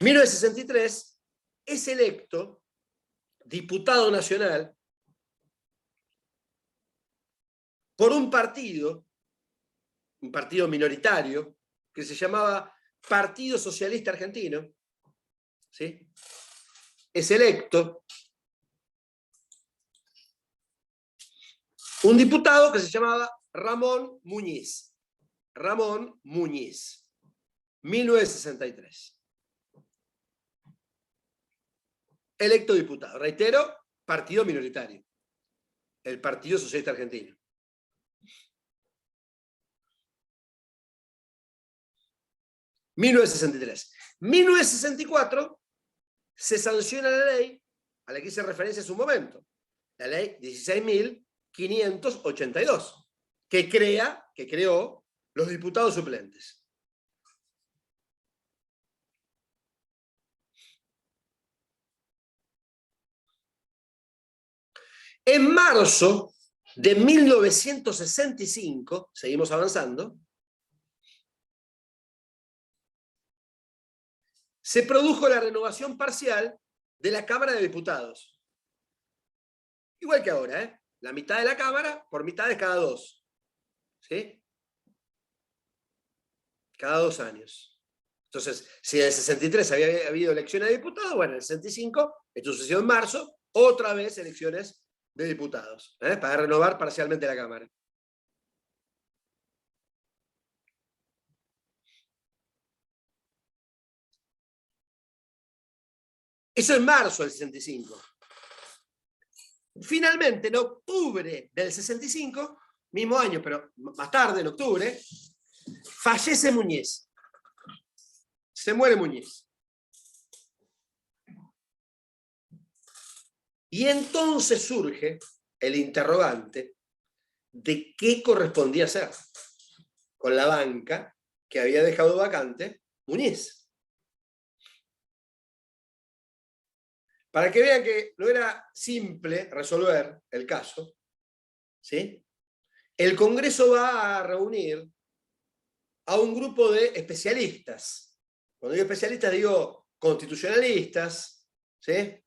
1963 es electo diputado nacional por un partido minoritario, que se llamaba Partido Socialista Argentino, ¿sí? Es electo un diputado que se llamaba Ramón Muñiz. Ramón Muñiz, 1963. Electo diputado. Reitero, partido minoritario. El Partido Socialista Argentino. (1963). 1964 se sanciona la ley a la que hice referencia en su momento, la ley 16.582, que creó los diputados suplentes. En marzo de 1965, seguimos avanzando, se produjo la renovación parcial de la Cámara de Diputados. Igual que ahora, ¿eh? La mitad de la Cámara por mitades cada 2. ¿Sí? Cada 2 años. Entonces, si en el 63 había habido elecciones de diputados, bueno, en el 65, esto sucedió en marzo, otra vez elecciones de diputados, para renovar parcialmente la Cámara. Eso en marzo del 65. Finalmente, en octubre del 65, mismo año, pero más tarde, en octubre, fallece Muñiz. Se muere Muñiz. Y entonces surge el interrogante de qué correspondía hacer con la banca que había dejado vacante Muñiz. Para que vean que no era simple resolver el caso, ¿sí? El Congreso va a reunir a un grupo de especialistas. Cuando digo especialistas digo constitucionalistas, ¿sí?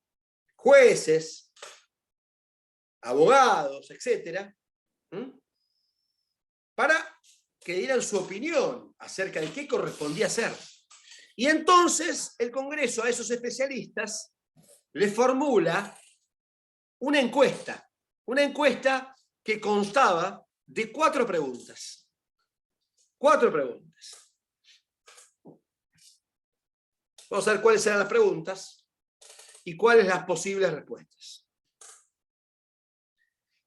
Jueces, abogados, etc. Para que dieran su opinión acerca de qué correspondía hacer. Y entonces el Congreso a esos especialistas le formula una encuesta que constaba de 4 preguntas. 4 preguntas. Vamos a ver cuáles eran las preguntas y cuáles las posibles respuestas.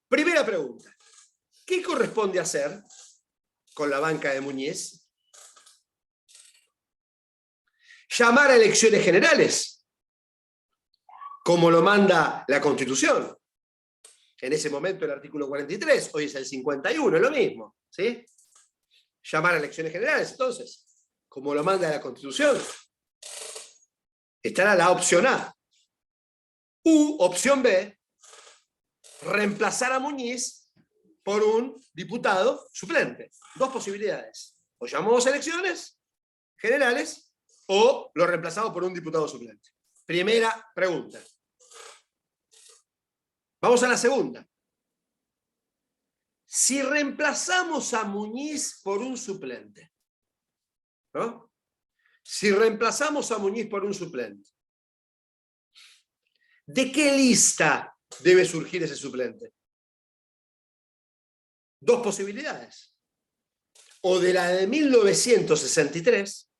Primera pregunta. ¿Qué corresponde hacer con la banca de Muñiz? Llamar a elecciones generales, como lo manda la Constitución. En ese momento el artículo 43, hoy es el 51, es lo mismo, ¿sí? Llamar a elecciones generales, entonces, como lo manda la Constitución. Estará la opción A. U, opción B, reemplazar a Muñiz por un diputado suplente. 2 posibilidades. O llamamos a elecciones generales o lo reemplazamos por un diputado suplente. Primera pregunta. Vamos a la segunda. Si reemplazamos a Muñiz por un suplente, ¿no? Si reemplazamos a Muñiz por un suplente, ¿de qué lista debe surgir ese suplente? 2 posibilidades. O de la de 1963,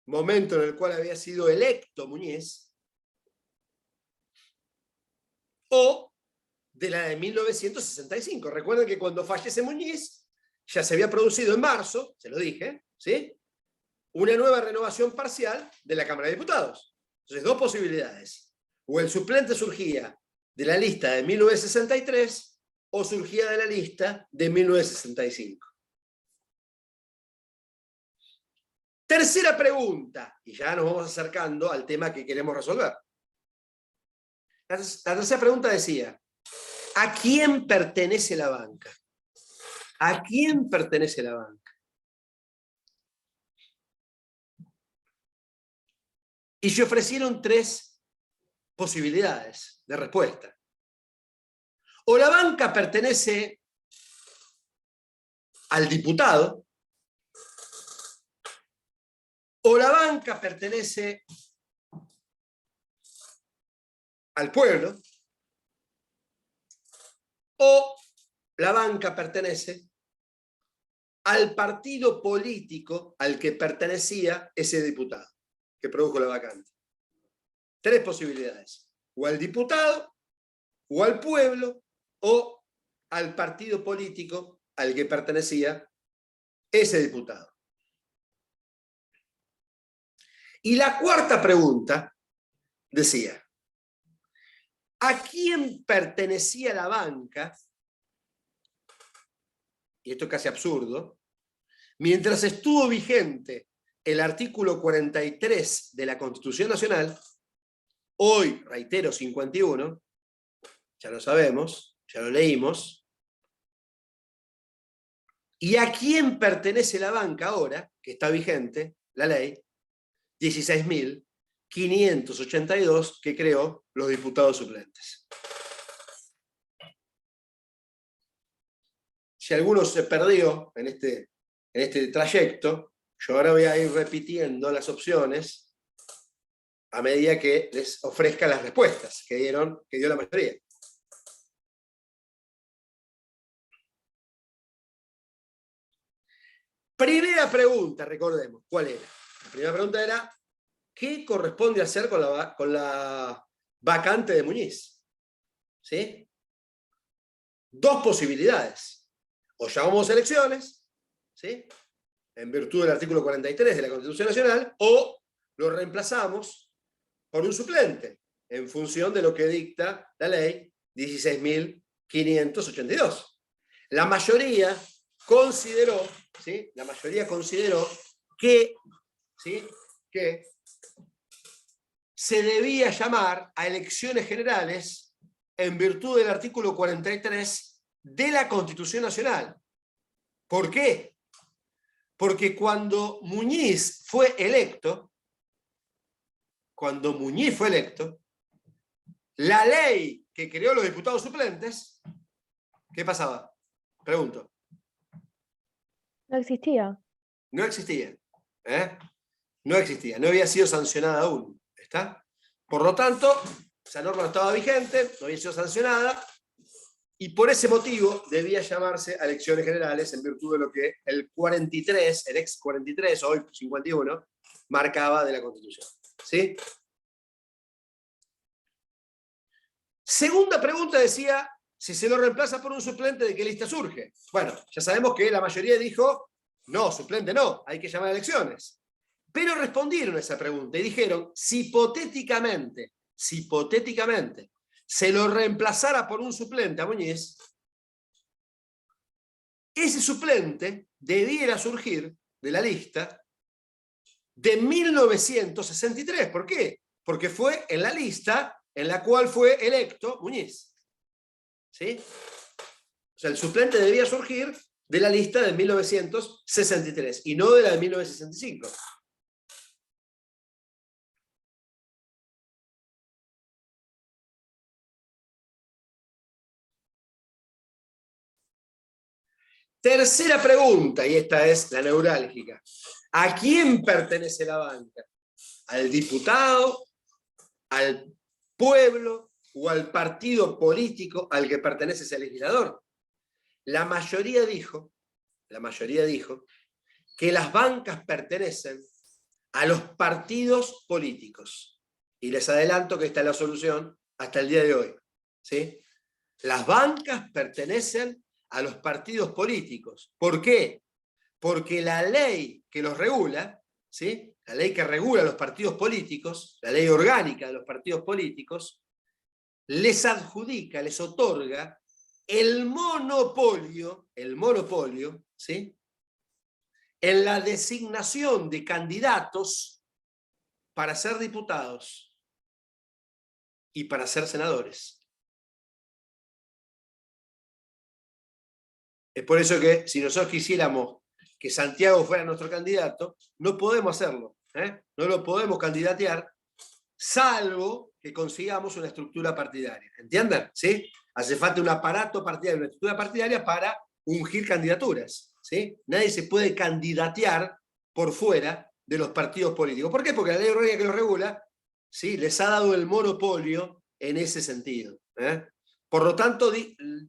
momento en el cual había sido electo Muñiz, o de la de 1965. Recuerden que cuando fallece Muñiz, ya se había producido en marzo, se lo dije, ¿sí?, una nueva renovación parcial de la Cámara de Diputados. Entonces, dos posibilidades. O el suplente surgía de la lista de 1963 o surgía de la lista de 1965. Tercera pregunta, y ya nos vamos acercando al tema que queremos resolver. La tercera pregunta decía, ¿a quién pertenece la banca? ¿A quién pertenece la banca? Y se ofrecieron tres posibilidades de respuesta. O la banca pertenece al diputado, o la banca pertenece al pueblo, o la banca pertenece al partido político al que pertenecía ese diputado que produjo la vacante. Tres posibilidades: o al diputado, o al pueblo, o al partido político al que pertenecía ese diputado. Y la cuarta pregunta decía, ¿a quién pertenecía la banca? Y esto es casi absurdo, mientras estuvo vigente el artículo 43 de la Constitución Nacional, hoy, reitero, 51, ya lo sabemos, ya lo leímos. ¿Y a quién pertenece la banca ahora, que está vigente, la ley 16.582 que creó los diputados suplentes? Si alguno se perdió en este trayecto, yo ahora voy a ir repitiendo las opciones a medida que les ofrezca las respuestas que dio la mayoría. Primera pregunta, recordemos, ¿cuál era? La primera pregunta era, ¿qué corresponde hacer con la vacante de Muñiz? ¿Sí? Dos posibilidades. O llamamos elecciones, ¿sí?, en virtud del artículo 43 de la Constitución Nacional, o lo reemplazamos por un suplente, en función de lo que dicta la ley 16.582. La mayoría consideró, ¿sí?, que, ¿sí?, que se debía llamar a elecciones generales en virtud del artículo 43 de la Constitución Nacional. ¿Por qué? Porque cuando Muñiz fue electo, la ley que creó los diputados suplentes, ¿qué pasaba? Pregunto. No existía. No existía. No existía, no había sido sancionada aún. ¿Está? Por lo tanto, esa norma no estaba vigente, no había sido sancionada, y por ese motivo debía llamarse a elecciones generales en virtud de lo que el 43, el ex 43, hoy 51, marcaba de la Constitución. ¿Sí? Segunda pregunta decía, si se lo reemplaza por un suplente, ¿de qué lista surge? Bueno, ya sabemos que la mayoría dijo, no, suplente no, hay que llamar a elecciones. Pero respondieron a esa pregunta y dijeron, si hipotéticamente se lo reemplazara por un suplente a Muñiz, ese suplente debiera surgir de la lista de 1963. ¿Por qué? Porque fue en la lista en la cual fue electo Muñiz. ¿Sí? O sea, el suplente debía surgir de la lista de 1963 y no de la de 1965. Tercera pregunta, y esta es la neurálgica. ¿A quién pertenece la banca? ¿Al diputado, al pueblo o al partido político al que pertenece ese legislador? La mayoría dijo que las bancas pertenecen a los partidos políticos. Y les adelanto que esta es la solución hasta el día de hoy. ¿Sí? Las bancas pertenecen a los partidos políticos. ¿Por qué? Porque la ley que los regula, ¿sí? La ley que regula los partidos políticos, la ley orgánica de los partidos políticos, les adjudica, les otorga el monopolio, ¿sí? En la designación de candidatos para ser diputados y para ser senadores. Es por eso que si nosotros quisiéramos que Santiago fuera nuestro candidato, no podemos hacerlo, no lo podemos candidatear, salvo que consigamos una estructura partidaria. ¿Entienden? ¿Sí? Hace falta un aparato partidario, una estructura partidaria para ungir candidaturas. ¿Sí? Nadie se puede candidatear por fuera de los partidos políticos. ¿Por qué? Porque la ley orgánica que lo regula, ¿sí? Les ha dado el monopolio en ese sentido. Por lo tanto,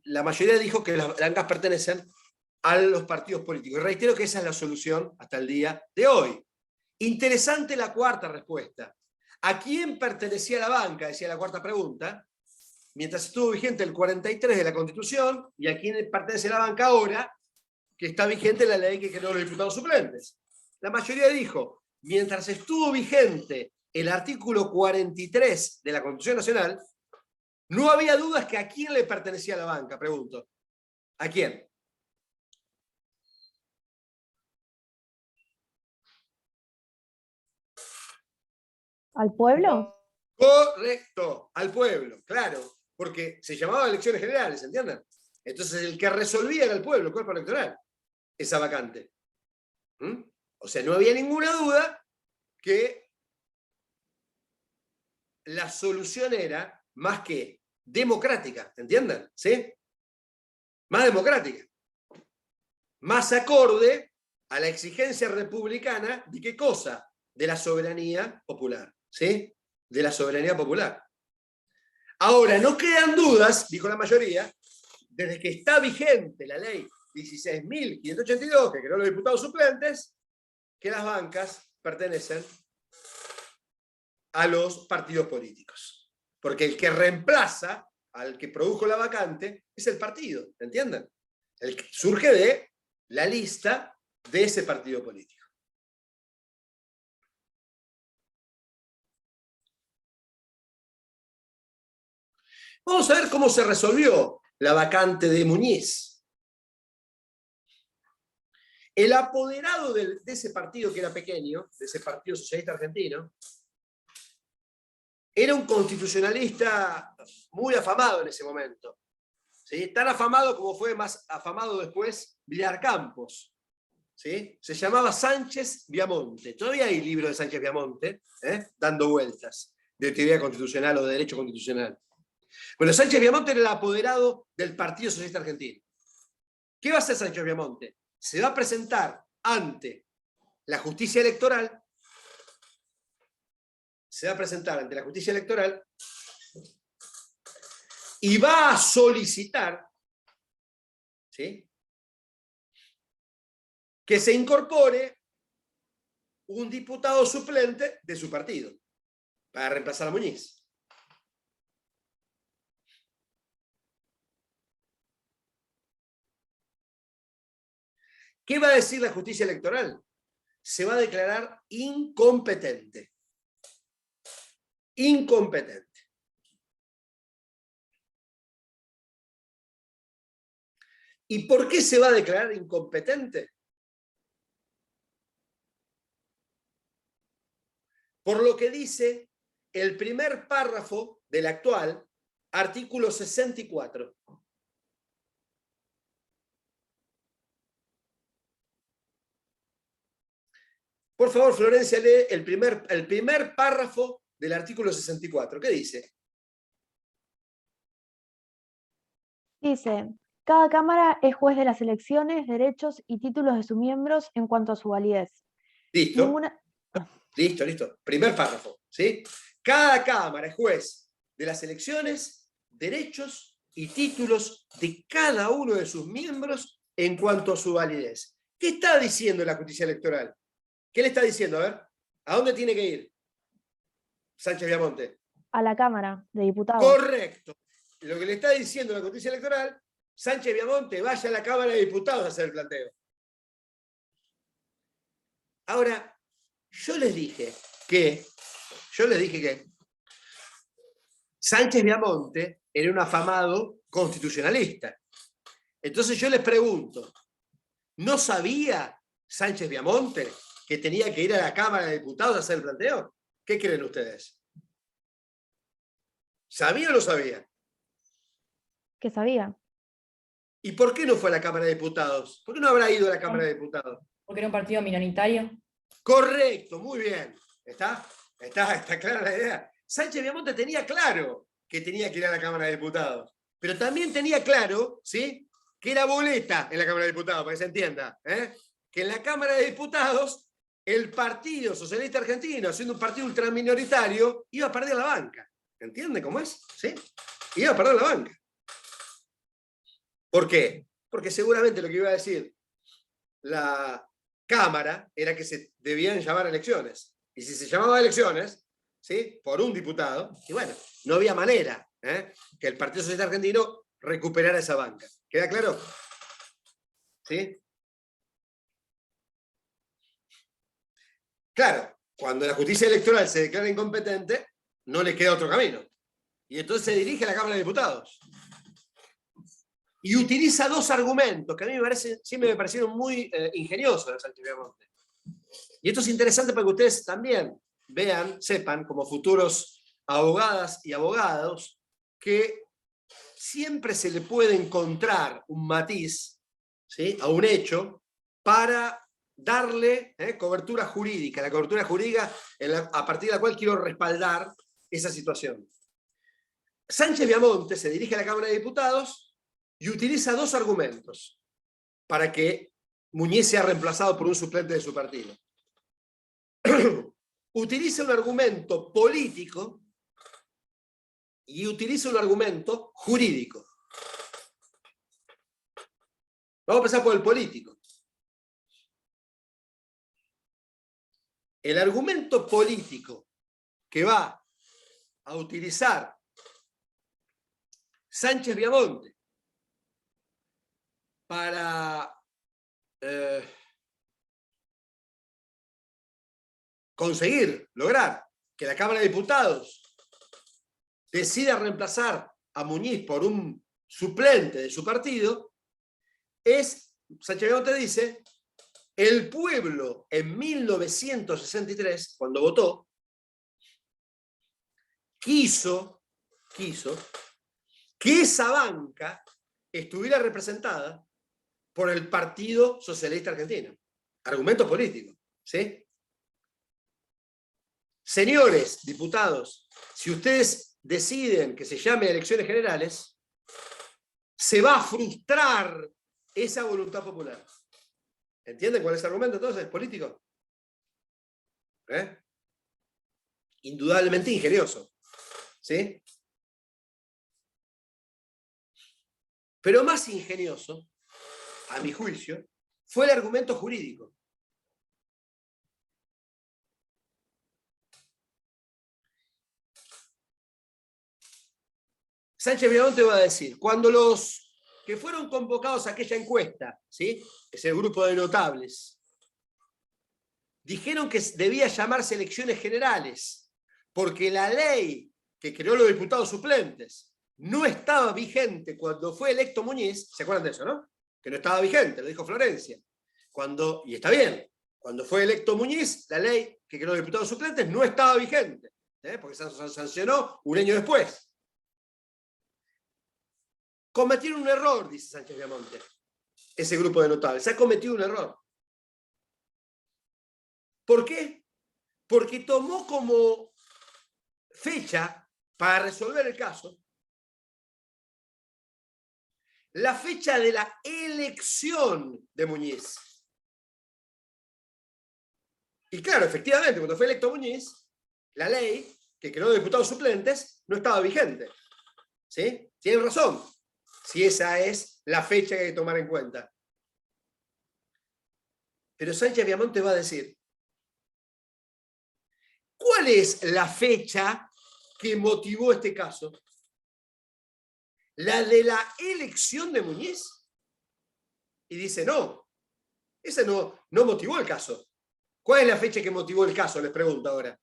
la mayoría dijo que las bancas pertenecen a los partidos políticos. Y reitero que esa es la solución hasta el día de hoy. Interesante la cuarta respuesta. ¿A quién pertenecía la banca? Decía la cuarta pregunta. Mientras estuvo vigente el 43 de la Constitución, ¿y a quién pertenece la banca ahora? Que está vigente la ley que creó los diputados suplentes. La mayoría dijo, mientras estuvo vigente el artículo 43 de la Constitución Nacional, no había dudas que a quién le pertenecía la banca, pregunto. ¿A quién? ¿Al pueblo? Correcto, al pueblo, claro, porque se llamaba elecciones generales, ¿entienden? Entonces el que resolvía era el pueblo, el cuerpo electoral, esa vacante. O sea, no había ninguna duda que la solución era más que democrática, ¿entienden? ¿Sí? Más democrática. Más acorde a la exigencia republicana de qué cosa? De la soberanía popular. ¿Sí? De la soberanía popular. Ahora, no quedan dudas, dijo la mayoría, desde que está vigente la ley 16.582, que creó los diputados suplentes, que las bancas pertenecen a los partidos políticos. Porque el que reemplaza al que produjo la vacante es el partido, ¿entienden? El que surge de la lista de ese partido político. Vamos a ver cómo se resolvió la vacante de Muñiz. El apoderado de ese partido que era pequeño, de ese Partido Socialista Argentino, era un constitucionalista muy afamado en ese momento. ¿Sí? Tan afamado como fue más afamado después Villar Campos. ¿Sí? Se llamaba Sánchez Viamonte. Todavía hay libros de Sánchez Viamonte, dando vueltas, de teoría constitucional o de derecho constitucional. Bueno, Sánchez Viamonte era el apoderado del Partido Socialista Argentino. ¿Qué va a hacer Sánchez Viamonte? Se va a presentar ante la justicia electoral, y va a solicitar, ¿sí?, que se incorpore un diputado suplente de su partido para reemplazar a Muñiz. ¿Qué va a decir la justicia electoral? Se va a declarar incompetente. Incompetente. ¿Y por qué se va a declarar incompetente? Por lo que dice el primer párrafo del actual artículo 64. Por favor, Florencia, lee el primer párrafo del artículo 64. ¿Qué dice? Dice, cada Cámara es juez de las elecciones, derechos y títulos de sus miembros en cuanto a su validez. Listo. Listo. Primer párrafo. ¿Sí? Cada Cámara es juez de las elecciones, derechos y títulos de cada uno de sus miembros en cuanto a su validez. ¿Qué está diciendo la justicia electoral? ¿Qué le está diciendo? A ver, ¿A dónde tiene que ir Sánchez Viamonte? A la Cámara de Diputados. Correcto. Lo que le está diciendo la Justicia Electoral, Sánchez Viamonte vaya a la Cámara de Diputados a hacer el planteo. Ahora, yo les dije que Sánchez Viamonte era un afamado constitucionalista. Entonces yo les pregunto, ¿no sabía Sánchez Viamonte que tenía que ir a la Cámara de Diputados a hacer el planteo? ¿Qué creen ustedes? ¿Sabía o no sabía? Que sabía. ¿Y por qué no fue a la Cámara de Diputados? ¿Por qué no habrá ido a la Cámara de Diputados? Porque era un partido minoritario. Correcto, muy bien. ¿Está clara la idea? Sánchez Viamonte tenía claro que tenía que ir a la Cámara de Diputados, pero también tenía claro, ¿sí?, que era boleta en la Cámara de Diputados, para que se entienda, que en la Cámara de Diputados el Partido Socialista Argentino, siendo un partido ultraminoritario, iba a perder la banca. ¿Entienden cómo es? ¿Sí? Iba a perder la banca. ¿Por qué? Porque seguramente lo que iba a decir la Cámara era que se debían llamar elecciones. Y si se llamaban elecciones, ¿sí?, por un diputado, y bueno, no había manera que el Partido Socialista Argentino recuperara esa banca. ¿Queda claro? ¿Sí? Claro, cuando la justicia electoral se declara incompetente, no le queda otro camino. Y entonces se dirige a la Cámara de Diputados. Y utiliza dos argumentos que a mí siempre me parecieron muy ingeniosos de Sánchez Viamonte. Y esto es interesante para que ustedes también vean, sepan, como futuros abogadas y abogados, que siempre se le puede encontrar un matiz, ¿sí?, a un hecho para darle cobertura jurídica, la cobertura jurídica a partir de la cual quiero respaldar esa situación. Sánchez Viamonte se dirige a la Cámara de Diputados y utiliza dos argumentos para que Muñiz sea reemplazado por un suplente de su partido. Utiliza un argumento político y utiliza un argumento jurídico. Vamos a empezar por el político. El argumento político que va a utilizar Sánchez Viamonte para lograr que la Cámara de Diputados decida reemplazar a Muñiz por un suplente de su partido, Sánchez Viamonte dice, el pueblo en 1963, cuando votó, quiso que esa banca estuviera representada por el Partido Socialista Argentino. Argumento político, ¿sí? Señores diputados, si ustedes deciden que se llame elecciones generales, se va a frustrar esa voluntad popular. ¿Entienden cuál es el argumento entonces político? Indudablemente ingenioso, ¿sí? Pero más ingenioso, a mi juicio, fue el argumento jurídico. Sánchez Viamonte va a decir, cuando los que fueron convocados a aquella encuesta, ¿sí?, ese grupo de notables, dijeron que debía llamarse elecciones generales, porque la ley que creó los diputados suplentes no estaba vigente cuando fue electo Muñiz, ¿se acuerdan de eso, no? Que no estaba vigente, lo dijo Florencia. Y está bien, cuando fue electo Muñiz, la ley que creó los diputados suplentes no estaba vigente, porque se sancionó un año después. Cometieron un error, dice Sánchez Viamonte, ese grupo de notables. Se ha cometido un error. ¿Por qué? Porque tomó como fecha para resolver el caso la fecha de la elección de Muñiz. Y claro, efectivamente, cuando fue electo Muñiz, la ley que creó los diputados suplentes no estaba vigente. ¿Sí? Tienen razón, si esa es la fecha que hay que tomar en cuenta. Pero Sánchez Viamonte va a decir, ¿Cuál es la fecha que motivó este caso? ¿La de la elección de Muñiz? Y dice, no, esa no motivó el caso. ¿Cuál es la fecha que motivó el caso? Les pregunto ahora.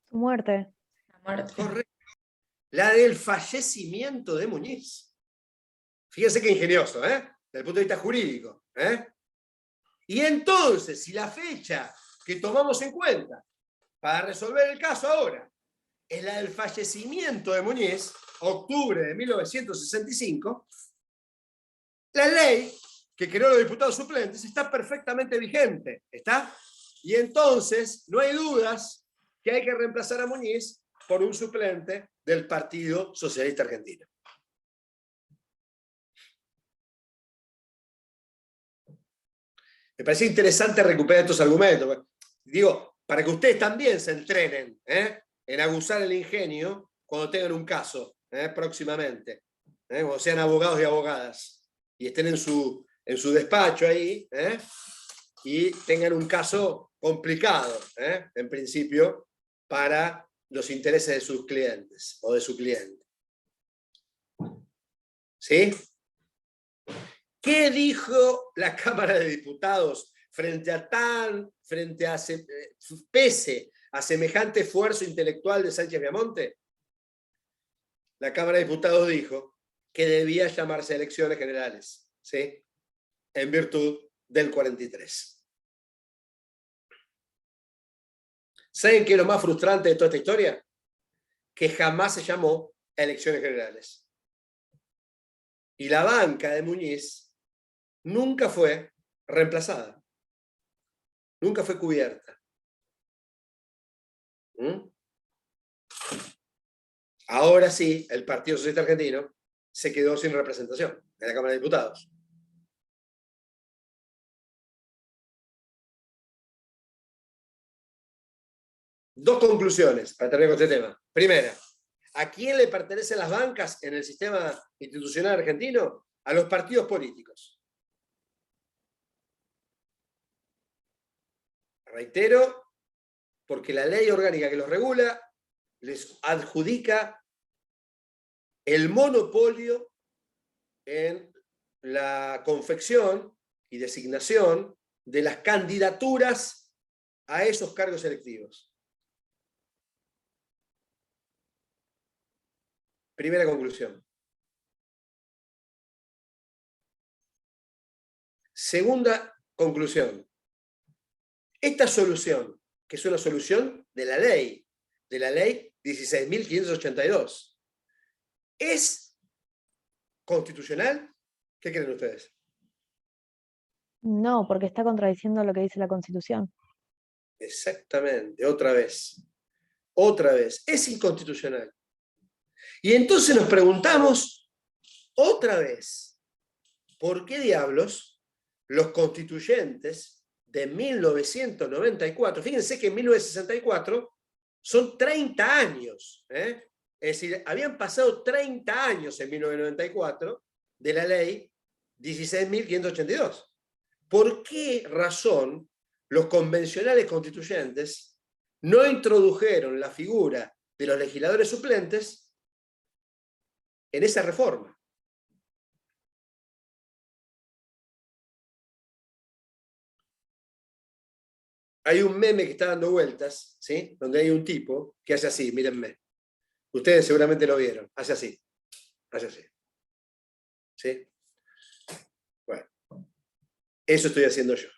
Su muerte. La muerte. Correcto. La del fallecimiento de Muñiz. Fíjense qué ingenioso, desde el punto de vista jurídico. Y entonces, si la fecha que tomamos en cuenta para resolver el caso ahora es la del fallecimiento de Muñiz, octubre de 1965, la ley que creó los diputados suplentes está perfectamente vigente, ¿está? Y entonces no hay dudas que hay que reemplazar a Muñiz por un suplente del Partido Socialista Argentino. Me parece interesante recuperar estos argumentos. Digo, para que ustedes también se entrenen en abusar el ingenio cuando tengan un caso próximamente. Cuando sean abogados y abogadas y estén en su despacho ahí y tengan un caso complicado, en principio, para los intereses de sus clientes o de su cliente. ¿Sí? ¿Qué dijo la Cámara de Diputados pese a semejante esfuerzo intelectual de Sánchez Viamonte? La Cámara de Diputados dijo que debía llamarse elecciones generales, ¿sí? En virtud del 43. ¿Saben qué es lo más frustrante de toda esta historia? Que jamás se llamó elecciones generales. Y la banca de Muñiz nunca fue reemplazada. Nunca fue cubierta. Ahora sí, el Partido Socialista Argentino se quedó sin representación en la Cámara de Diputados. Dos conclusiones para terminar con este tema. Primera, ¿a quién le pertenecen las bancas en el sistema institucional argentino? A los partidos políticos. Reitero, porque la ley orgánica que los regula les adjudica el monopolio en la confección y designación de las candidaturas a esos cargos electivos. Primera conclusión. Segunda conclusión. Esta solución, que es una solución de la ley 16.582, ¿es constitucional? ¿Qué creen ustedes? No, porque está contradiciendo lo que dice la Constitución. Exactamente, otra vez. Otra vez, es inconstitucional. Y entonces nos preguntamos, otra vez, ¿por qué diablos los constituyentes de 1994, fíjense que en 1964 son 30 años, es decir, habían pasado 30 años en 1994 de la ley 16.582. ¿Por qué razón los convencionales constituyentes no introdujeron la figura de los legisladores suplentes en esa reforma? Hay un meme que está dando vueltas, ¿sí? Donde hay un tipo que hace así, mírenme. Ustedes seguramente lo vieron, hace así. Hace así. ¿Sí? Bueno, eso estoy haciendo yo.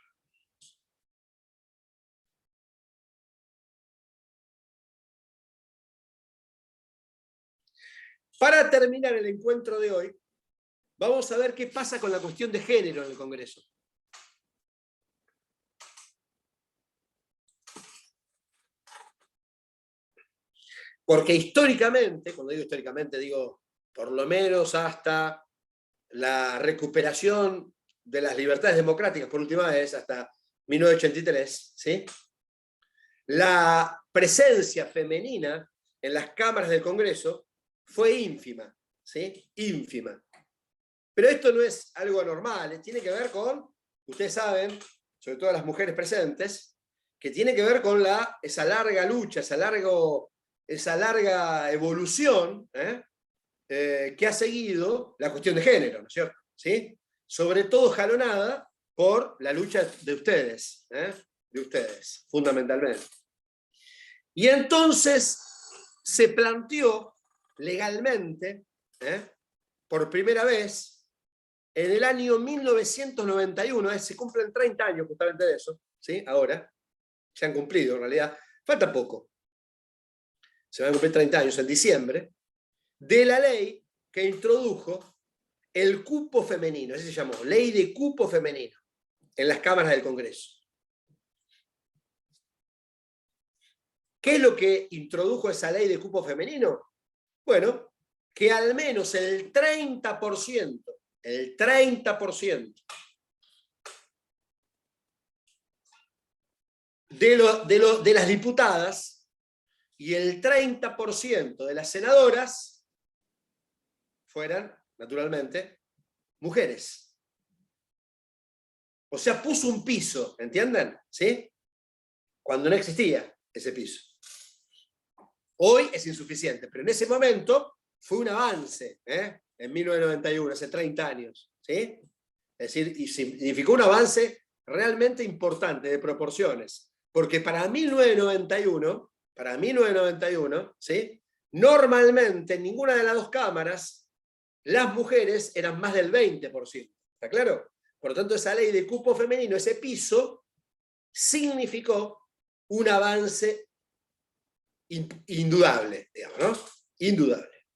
Para terminar el encuentro de hoy, vamos a ver qué pasa con la cuestión de género en el Congreso. Porque históricamente, cuando digo históricamente, digo por lo menos hasta la recuperación de las libertades democráticas, por última vez, hasta 1983, ¿sí? La presencia femenina en las cámaras del Congreso fue ínfima, ¿sí? Ínfima. Pero esto no es algo anormal, tiene que ver con, ustedes saben, sobre todo las mujeres presentes, que tiene que ver con esa larga lucha, esa larga evolución que ha seguido la cuestión de género, ¿no es cierto? ¿Sí? Sobre todo jalonada por la lucha de ustedes, fundamentalmente. Y entonces se planteó legalmente, por primera vez, en el año 1991, se cumplen 30 años justamente de eso, ¿sí? Ahora, se han cumplido en realidad, falta poco, se van a cumplir 30 años en diciembre, de la ley que introdujo el cupo femenino, así se llamó, ley de cupo femenino, en las cámaras del Congreso. ¿Qué es lo que introdujo esa ley de cupo femenino? Bueno, que al menos el 30% de las diputadas y el 30% de las senadoras fueran, naturalmente, mujeres. O sea, puso un piso, ¿entienden? ¿Sí? Cuando no existía ese piso. Hoy es insuficiente, pero en ese momento fue un avance, en 1991, hace 30 años. ¿Sí? Es decir, y significó un avance realmente importante, de proporciones. Porque para 1991, ¿sí? Normalmente en ninguna de las dos cámaras las mujeres eran más del 20%. ¿Está claro? Por lo tanto, esa ley de cupo femenino, ese piso, significó un avance indudable, digamos, ¿no? Indudable.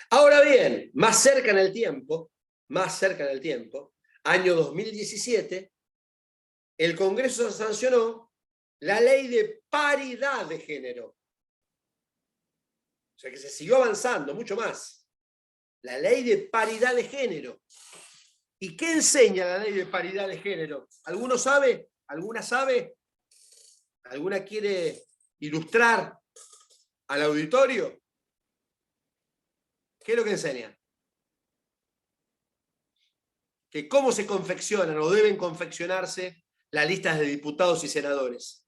Ahora bien, más cerca en el tiempo, año 2017, el Congreso sancionó la ley de paridad de género. O sea que se siguió avanzando mucho más. La ley de paridad de género. ¿Y qué enseña la ley de paridad de género? ¿Alguno sabe? ¿Alguna sabe? ¿Alguna quiere ilustrar al auditorio? ¿Qué es lo que enseña? Que cómo se confeccionan o deben confeccionarse las listas de diputados y senadores.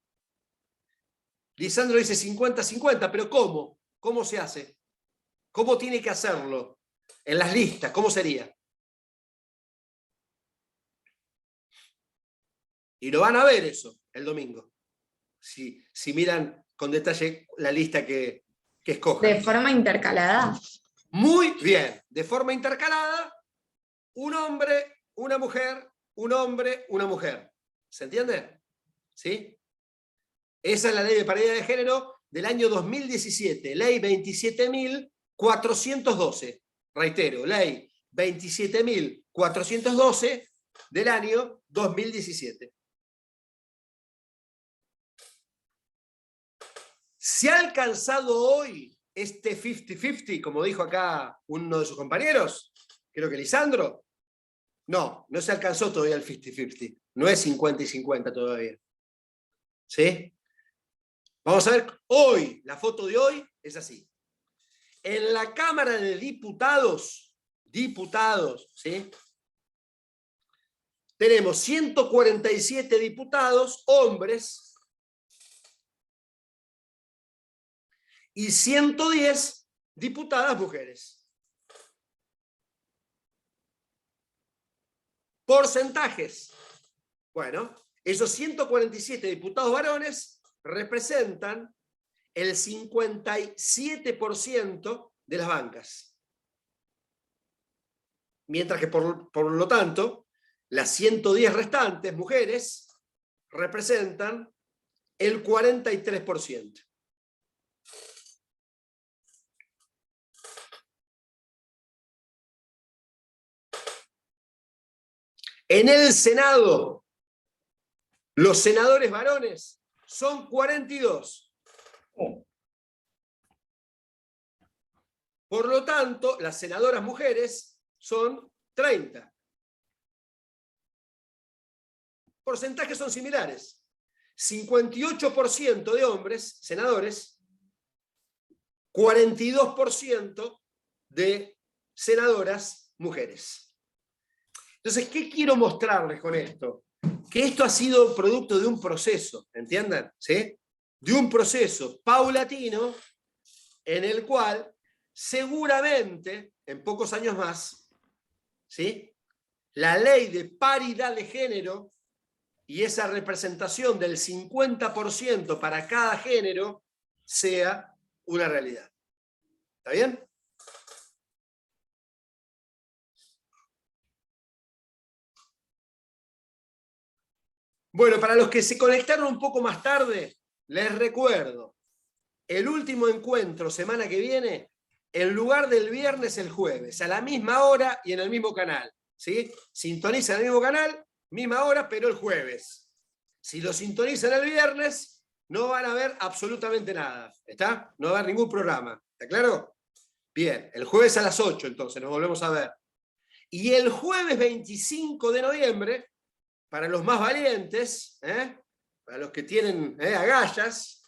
Lisandro dice 50-50, pero ¿cómo? ¿Cómo se hace? ¿Cómo tiene que hacerlo? En las listas, ¿cómo sería? Y lo van a ver eso el domingo. Si miran con detalle la lista que escojan. De forma intercalada. Muy bien. De forma intercalada, un hombre, una mujer, un hombre, una mujer. ¿Se entiende? ¿Sí? Esa es la ley de paridad de género del año 2017, ley 27.412. Reitero, ley 27.412 del año 2017. ¿Se ha alcanzado hoy este 50-50, como dijo acá uno de sus compañeros? Creo que Lisandro. No, no se alcanzó todavía el 50-50. No es 50 y 50 todavía. ¿Sí? Vamos a ver hoy, la foto de hoy es así. En la Cámara de Diputados, ¿sí? Tenemos 147 diputados, hombres, y 110 diputadas mujeres. Porcentajes. Bueno, esos 147 diputados varones representan el 57% de las bancas. Mientras que, por lo tanto, las 110 restantes mujeres representan el 43%. En el Senado, los senadores varones son 42. Por lo tanto, las senadoras mujeres son 30. Porcentajes son similares. 58% de hombres, senadores, 42% de senadoras mujeres. Entonces, ¿qué quiero mostrarles con esto? que esto ha sido producto de un proceso, ¿entiendan? ¿Sí? De un proceso paulatino en el cual seguramente, en pocos años más, ¿sí?, la ley de paridad de género y esa representación del 50% para cada género sea una realidad. ¿Está bien? Bueno, para los que se conectaron un poco más tarde, les recuerdo, el último encuentro semana que viene, en lugar del viernes, el jueves, a la misma hora y en el mismo canal. ¿Sí? Sintonizan el mismo canal, misma hora, pero el jueves. Si lo sintonizan el viernes, no van a ver absolutamente nada. ¿Está? No va a haber ningún programa. ¿Está claro? Bien, el jueves a las 8, entonces, nos volvemos a ver. Y el jueves 25 de noviembre, para los más valientes, para los que tienen agallas,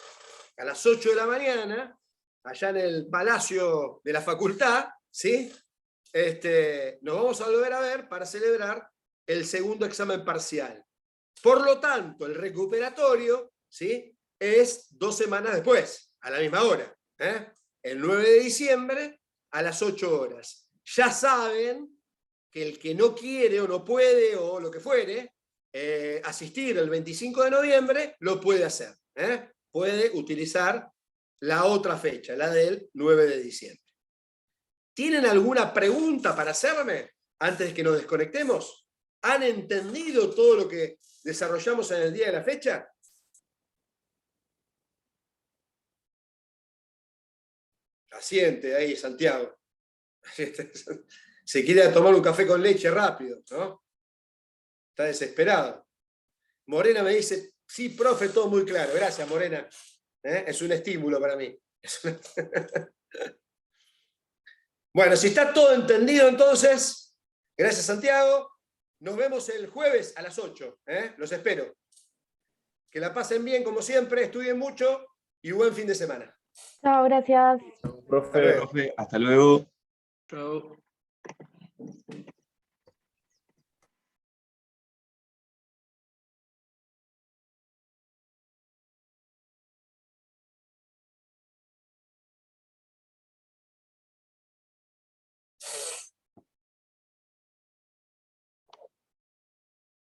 a las 8 de la mañana, allá en el Palacio de la Facultad, ¿sí? Nos vamos a volver a ver para celebrar el segundo examen parcial. Por lo tanto, el recuperatorio, ¿sí?, es 2 semanas después, a la misma hora, el 9 de diciembre a las 8 horas. Ya saben que el que no quiere o no puede o lo que fuere asistir el 25 de noviembre, lo puede hacer. Puede utilizar la otra fecha, la del 9 de diciembre. ¿Tienen alguna pregunta para hacerme antes de que nos desconectemos? ¿Han entendido todo lo que desarrollamos en el día de la fecha? Asiente ahí, Santiago. Se quiere tomar un café con leche rápido, ¿no? Está desesperado. Morena me dice, sí, profe, todo muy claro. Gracias, Morena. Es un estímulo para mí. Bueno, si está todo entendido entonces, gracias, Santiago. Nos vemos el jueves a las 8. Los espero. Que la pasen bien como siempre, estudien mucho y buen fin de semana. Chao, gracias. Profe. Hasta luego. Chao.